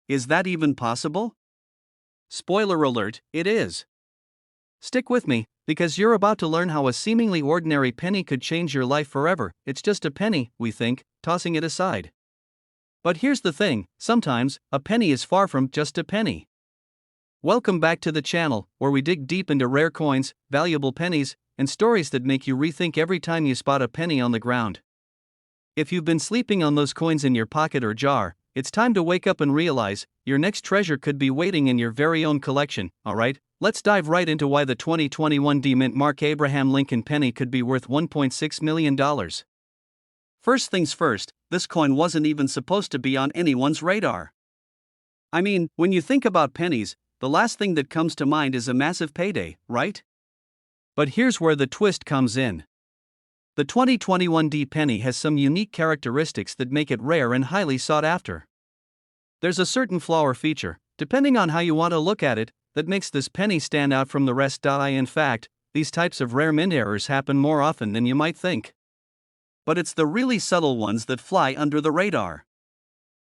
Is that even possible? Spoiler alert, it is. Stick with me, because you're about to learn how a seemingly ordinary penny could change your life forever. It's just a penny, we think, tossing it aside. But here's the thing, sometimes, a penny is far from just a penny. Welcome back to the channel, where we dig deep into rare coins, valuable pennies, and stories that make you rethink every time you spot a penny on the ground. If you've been sleeping on those coins in your pocket or jar, it's time to wake up and realize your next treasure could be waiting in your very own collection. Alright, let's dive right into why the 2021 D-Mint Mark Abraham Lincoln penny could be worth $1.6 million. First things first, this coin wasn't even supposed to be on anyone's radar. I mean, when you think about pennies, the last thing that comes to mind is a massive payday, right? But here's where the twist comes in. The 2021 D penny has some unique characteristics that make it rare and highly sought after. There's a certain flaw or feature, depending on how you want to look at it, that makes this penny stand out from the rest. In fact, these types of rare mint errors happen more often than you might think. But it's the really subtle ones that fly under the radar.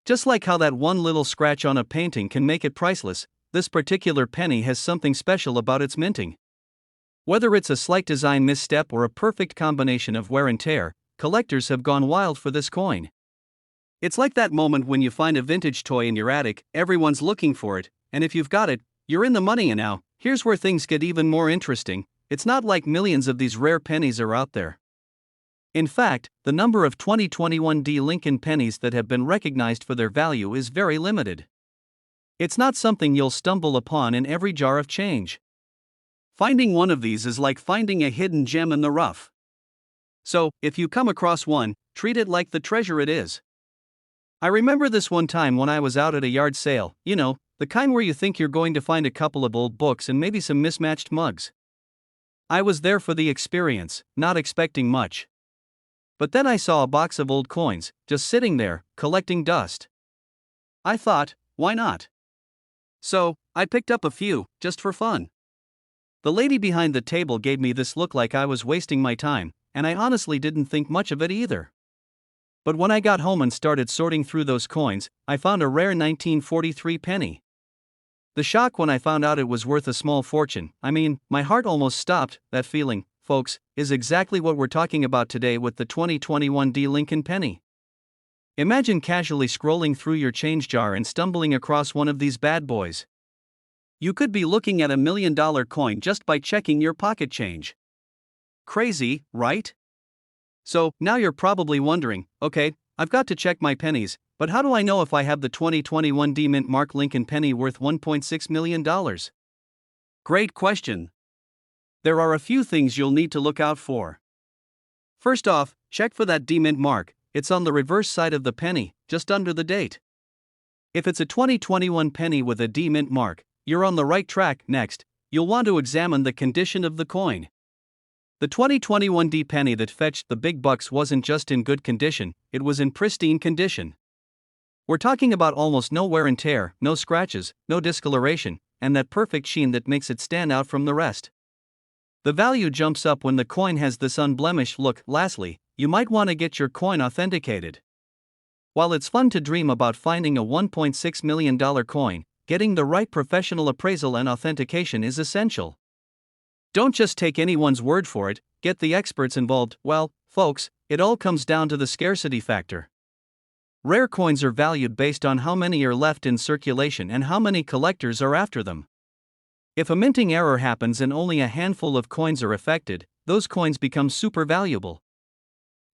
Just like how that one little scratch on a painting can make it priceless, this particular penny has something special about its minting. Whether it's a slight design misstep or a perfect combination of wear and tear, collectors have gone wild for this coin. It's like that moment when you find a vintage toy in your attic, everyone's looking for it, and if you've got it, you're in the money. And now, here's where things get even more interesting. It's not like millions of these rare pennies are out there. In fact, the number of 2021 D Lincoln pennies that have been recognized for their value is very limited. It's not something you'll stumble upon in every jar of change. Finding one of these is like finding a hidden gem in the rough. So, if you come across one, treat it like the treasure it is. I remember this one time when I was out at a yard sale, the kind where you think you're going to find a couple of old books and maybe some mismatched mugs. I was there for the experience, not expecting much. But then I saw a box of old coins, just sitting there, collecting dust. I thought, why not? So, I picked up a few, just for fun. The lady behind the table gave me this look like I was wasting my time, and I honestly didn't think much of it either. But when I got home and started sorting through those coins, I found a rare 1943 penny. The shock when I found out it was worth a small fortune, my heart almost stopped. That feeling, folks, is exactly what we're talking about today with the 2021 D Lincoln penny. Imagine casually scrolling through your change jar and stumbling across one of these bad boys. You could be looking at $1 million coin just by checking your pocket change. Crazy, right? So, now you're probably wondering, okay, I've got to check my pennies, but how do I know if I have the 2021 D-Mint Mark Lincoln penny worth $1.6 million? Great question. There are a few things you'll need to look out for. First off, check for that D-Mint mark. It's on the reverse side of the penny, just under the date. If it's a 2021 penny with a D-Mint mark, you're on the right track. Next, you'll want to examine the condition of the coin. The 2021 D penny that fetched the big bucks wasn't just in good condition, it was in pristine condition. We're talking about almost no wear and tear, no scratches, no discoloration, and that perfect sheen that makes it stand out from the rest. The value jumps up when the coin has this unblemished look. Lastly, you might want to get your coin authenticated. While it's fun to dream about finding a $1.6 million coin, getting the right professional appraisal and authentication is essential. Don't just take anyone's word for it, get the experts involved. Well, folks, it all comes down to the scarcity factor. Rare coins are valued based on how many are left in circulation and how many collectors are after them. If a minting error happens and only a handful of coins are affected, those coins become super valuable.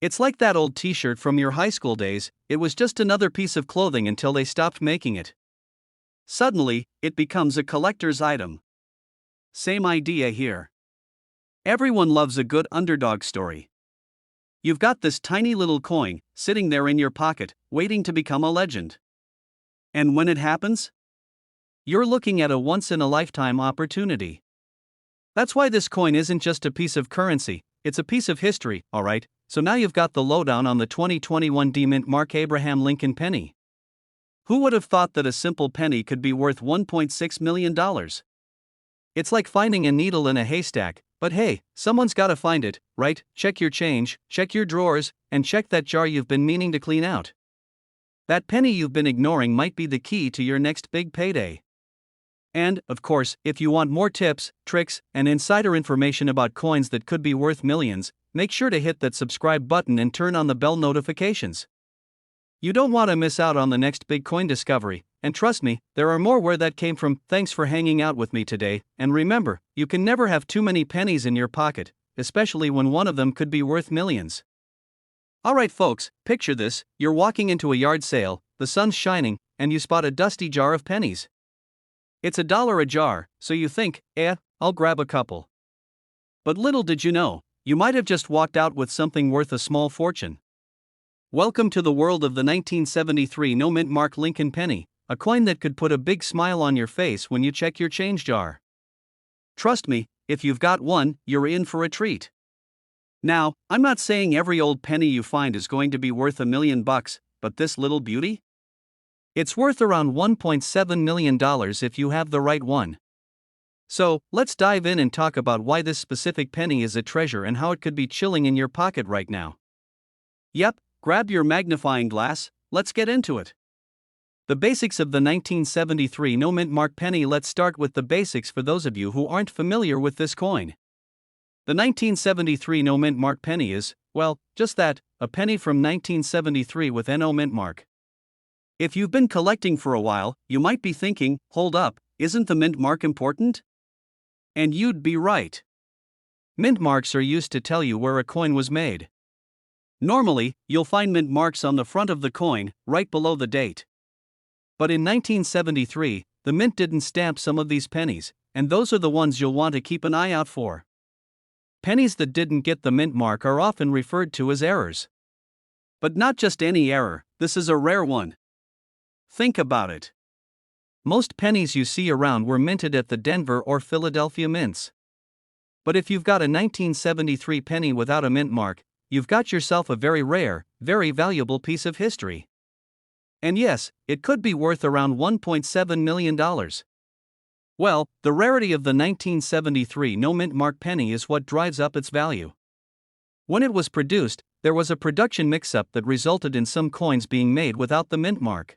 It's like that old t-shirt from your high school days, it was just another piece of clothing until they stopped making it. Suddenly, it becomes a collector's item. Same idea here. Everyone loves a good underdog story. You've got this tiny little coin, sitting there in your pocket, waiting to become a legend. And when it happens? You're looking at a once-in-a-lifetime opportunity. That's why this coin isn't just a piece of currency, it's a piece of history, alright? So now you've got the lowdown on the 2021 D-Mint Mark Abraham Lincoln penny. Who would have thought that a simple penny could be worth $1.6 million? It's like finding a needle in a haystack, but hey, someone's gotta find it, right? Check your change, check your drawers, and check that jar you've been meaning to clean out. That penny you've been ignoring might be the key to your next big payday. And, of course, if you want more tips, tricks, and insider information about coins that could be worth millions, make sure to hit that subscribe button and turn on the bell notifications. You don't want to miss out on the next big coin discovery, and trust me, there are more where that came from. Thanks for hanging out with me today, and remember, you can never have too many pennies in your pocket, especially when one of them could be worth millions. Alright folks, picture this, you're walking into a yard sale, the sun's shining, and you spot a dusty jar of pennies. It's $1 a jar, so you think, I'll grab a couple. But little did you know, you might have just walked out with something worth a small fortune. Welcome to the world of the 1973 no-mint Mark Lincoln penny, a coin that could put a big smile on your face when you check your change jar. Trust me, if you've got one, you're in for a treat. Now, I'm not saying every old penny you find is going to be worth $1 million, but this little beauty? It's worth around $1.7 million if you have the right one. So, let's dive in and talk about why this specific penny is a treasure and how it could be chilling in your pocket right now. Yep, grab your magnifying glass, let's get into it. The basics of the 1973 no-mint Mark penny. Let's start with the basics for those of you who aren't familiar with this coin. The 1973 no-mint Mark penny is, well, just that, a penny from 1973 with no mint mark. If you've been collecting for a while, you might be thinking, hold up, isn't the mint mark important? And you'd be right. Mint marks are used to tell you where a coin was made. Normally, you'll find mint marks on the front of the coin, right below the date. But in 1973, the mint didn't stamp some of these pennies, and those are the ones you'll want to keep an eye out for. Pennies that didn't get the mint mark are often referred to as errors. But not just any error, this is a rare one. Think about it. Most pennies you see around were minted at the Denver or Philadelphia mints. But if you've got a 1973 penny without a mint mark, you've got yourself a very rare, very valuable piece of history. And yes, it could be worth around $1.7 million. Well, the rarity of the 1973 no-mint mark penny is what drives up its value. When it was produced, there was a production mix-up that resulted in some coins being made without the mint mark.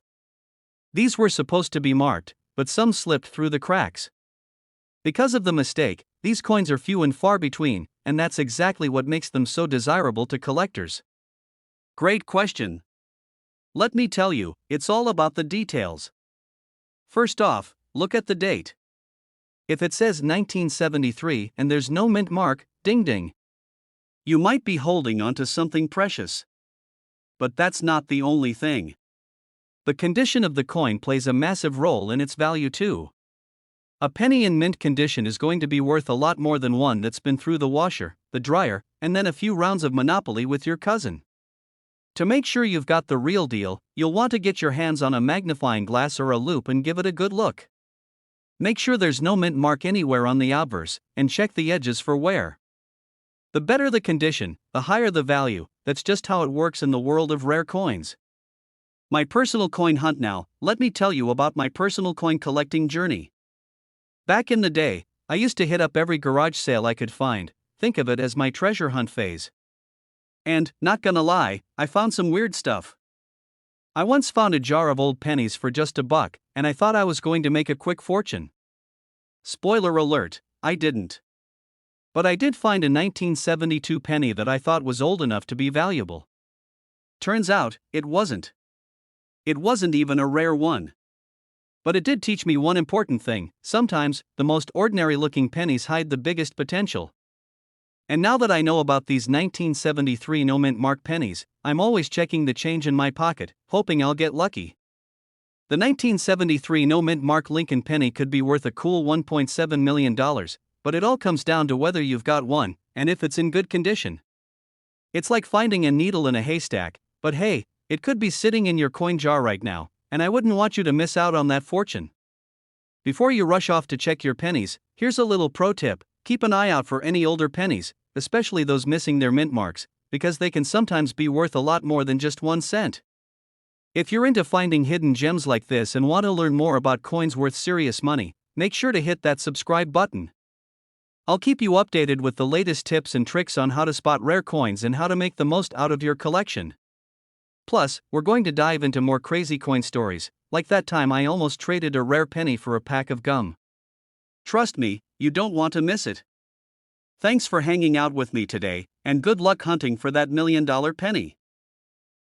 These were supposed to be marked, but some slipped through the cracks. Because of the mistake, these coins are few and far between, and that's exactly what makes them so desirable to collectors. Great question. Let me tell you, it's all about the details. First off, look at the date. If it says 1973 and there's no mint mark, ding ding. You might be holding onto something precious. But that's not the only thing. The condition of the coin plays a massive role in its value too. A penny in mint condition is going to be worth a lot more than one that's been through the washer, the dryer, and then a few rounds of Monopoly with your cousin. To make sure you've got the real deal, you'll want to get your hands on a magnifying glass or a loupe and give it a good look. Make sure there's no mint mark anywhere on the obverse, and check the edges for wear. The better the condition, the higher the value. That's just how it works in the world of rare coins. My personal coin hunt. Now, let me tell you about my personal coin collecting journey. Back in the day, I used to hit up every garage sale I could find. Think of it as my treasure hunt phase. And, not gonna lie, I found some weird stuff. I once found a jar of old pennies for just $1, and I thought I was going to make a quick fortune. Spoiler alert, I didn't. But I did find a 1972 penny that I thought was old enough to be valuable. Turns out, it wasn't. It wasn't even a rare one. But it did teach me one important thing: sometimes, the most ordinary-looking pennies hide the biggest potential. And now that I know about these 1973 no-mint mark pennies, I'm always checking the change in my pocket, hoping I'll get lucky. The 1973 no-mint mark Lincoln penny could be worth a cool $1.7 million, but it all comes down to whether you've got one, and if it's in good condition. It's like finding a needle in a haystack, but hey, it could be sitting in your coin jar right now, and I wouldn't want you to miss out on that fortune. Before you rush off to check your pennies, here's a little pro tip: keep an eye out for any older pennies, especially those missing their mint marks, because they can sometimes be worth a lot more than just 1 cent. If you're into finding hidden gems like this and want to learn more about coins worth serious money, make sure to hit that subscribe button. I'll keep you updated with the latest tips and tricks on how to spot rare coins and how to make the most out of your collection. Plus, we're going to dive into more crazy coin stories, like that time I almost traded a rare penny for a pack of gum. Trust me, you don't want to miss it. Thanks for hanging out with me today, and good luck hunting for that $1 million penny.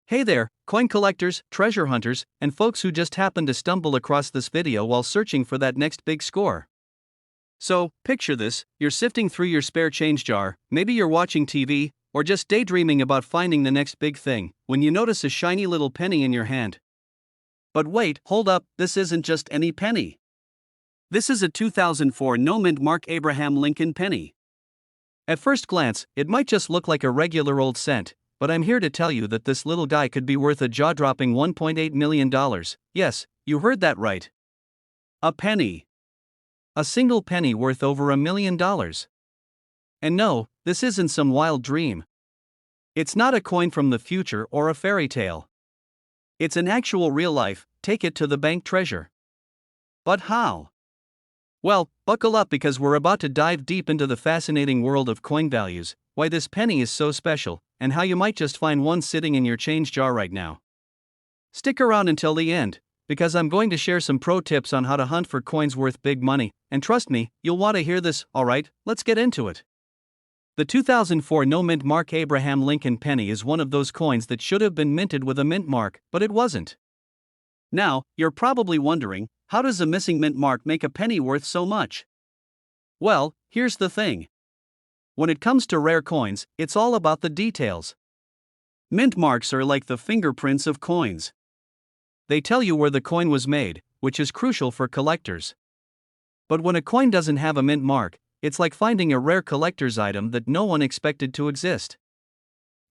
Hey there, coin collectors, treasure hunters, and folks who just happened to stumble across this video while searching for that next big score. So, picture this: you're sifting through your spare change jar, maybe you're watching TV, or just daydreaming about finding the next big thing, when you notice a shiny little penny in your hand. But wait, hold up, this isn't just any penny. This is a 2004 no-mint Mark Abraham Lincoln penny. At first glance, it might just look like a regular old cent, but I'm here to tell you that this little guy could be worth a jaw-dropping $1.8 million. Yes, you heard that right. A penny. A single penny worth over $1 million. And no, this isn't some wild dream. It's not a coin from the future or a fairy tale. It's an actual real-life, take-it-to-the-bank treasure. But how? Well, buckle up because we're about to dive deep into the fascinating world of coin values, why this penny is so special, and how you might just find one sitting in your change jar right now. Stick around until the end, because I'm going to share some pro tips on how to hunt for coins worth big money, and trust me, you'll want to hear this. Alright, let's get into it. The 2004 no-mint Mark Abraham Lincoln penny is one of those coins that should have been minted with a mint mark, but it wasn't. Now, you're probably wondering, how does a missing mint mark make a penny worth so much? Well, here's the thing. When it comes to rare coins, it's all about the details. Mint marks are like the fingerprints of coins. They tell you where the coin was made, which is crucial for collectors. But when a coin doesn't have a mint mark, it's like finding a rare collector's item that no one expected to exist.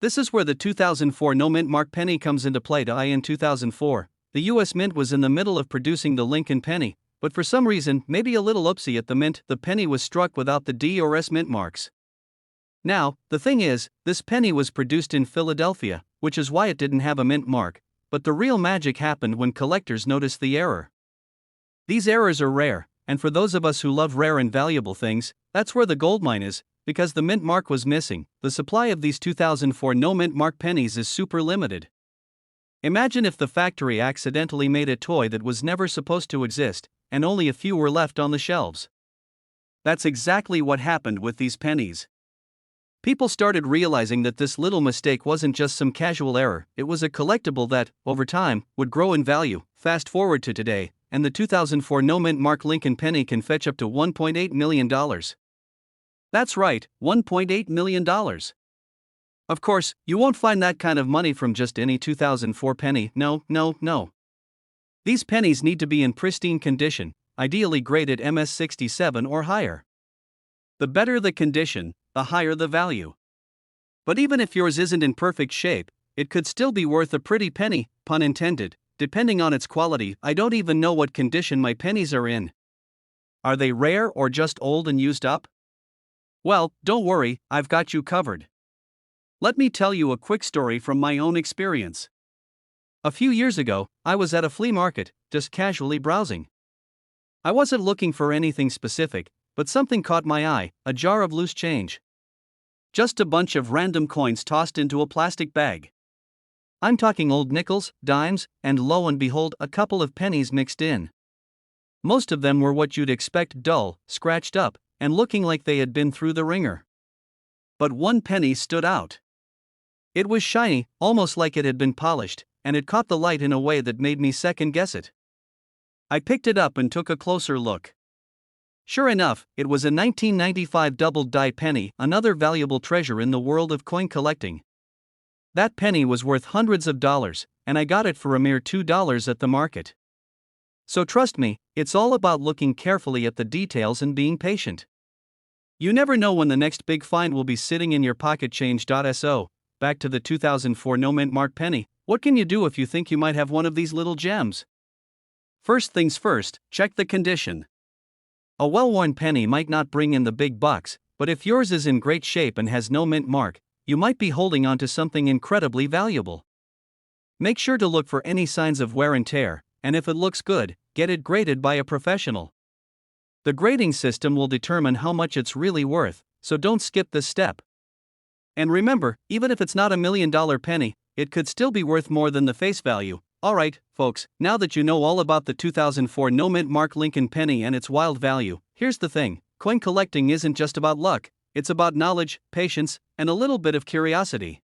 This is where the 2004 no-mint mark penny comes into play. In 2004, the US Mint was in the middle of producing the Lincoln penny, but for some reason, maybe a little oopsie at the mint, the penny was struck without the D or S mint marks. Now, the thing is, this penny was produced in Philadelphia, which is why it didn't have a mint mark. But the real magic happened when collectors noticed the error. These errors are rare, and for those of us who love rare and valuable things, that's where the goldmine is, because the mint mark was missing. The supply of these 2004 no-mint mark pennies is super limited. Imagine if the factory accidentally made a toy that was never supposed to exist, and only a few were left on the shelves. That's exactly what happened with these pennies. People started realizing that this little mistake wasn't just some casual error, it was a collectible that, over time, would grow in value. Fast forward to today, and the 2004 no-mint mark Lincoln penny can fetch up to $1.8 million. That's right, $1.8 million. Of course, you won't find that kind of money from just any 2004 penny, no. These pennies need to be in pristine condition, ideally graded MS67 or higher. The better the condition, the higher the value. But even if yours isn't in perfect shape, it could still be worth a pretty penny, pun intended, depending on its quality. I don't even know what condition my pennies are in. Are they rare or just old and used up? Well, don't worry, I've got you covered. Let me tell you a quick story from my own experience. A few years ago, I was at a flea market, just casually browsing. I wasn't looking for anything specific, but something caught my eye: a jar of loose change. Just a bunch of random coins tossed into a plastic bag. I'm talking old nickels, dimes, and lo and behold, a couple of pennies mixed in. Most of them were what you'd expect: dull, scratched up, and looking like they had been through the ringer. But one penny stood out. It was shiny, almost like it had been polished, and it caught the light in a way that made me second guess it. I picked it up and took a closer look. Sure enough, it was a 1995 double-die penny, another valuable treasure in the world of coin collecting. That penny was worth hundreds of dollars, and I got it for a mere $2 at the market. So trust me, it's all about looking carefully at the details and being patient. You never know when the next big find will be sitting in your pocket. Change.so, back to the 2004 no-mint mark penny. What can you do if you think you might have one of these little gems? First things first, check the condition. A well-worn penny might not bring in the big bucks, but if yours is in great shape and has no mint mark, you might be holding on to something incredibly valuable. Make sure to look for any signs of wear and tear, and if it looks good, get it graded by a professional. The grading system will determine how much it's really worth, so don't skip this step. And remember, even if it's not $1 million penny, it could still be worth more than the face value. Alright, folks, now that you know all about the 2004 no mint mark Lincoln penny and its wild value, here's the thing: coin collecting isn't just about luck, it's about knowledge, patience, and a little bit of curiosity.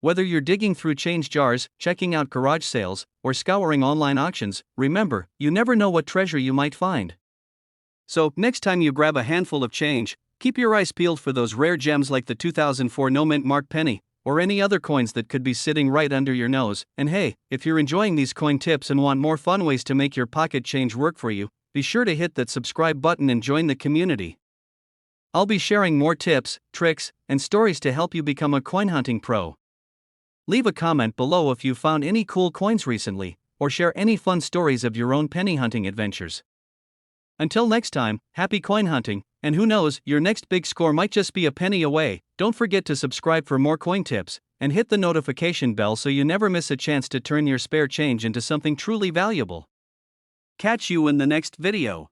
Whether you're digging through change jars, checking out garage sales, or scouring online auctions, remember, you never know what treasure you might find. So, next time you grab a handful of change, keep your eyes peeled for those rare gems like the 2004 no mint mark penny, or any other coins that could be sitting right under your nose. And hey, if you're enjoying these coin tips and want more fun ways to make your pocket change work for you, be sure to hit that subscribe button and join the community. I'll be sharing more tips, tricks, and stories to help you become a coin hunting pro. Leave a comment below if you found any cool coins recently, or share any fun stories of your own penny hunting adventures. Until next time, happy coin hunting, and who knows, your next big score might just be a penny away. Don't forget to subscribe for more coin tips, and hit the notification bell so you never miss a chance to turn your spare change into something truly valuable. Catch you in the next video.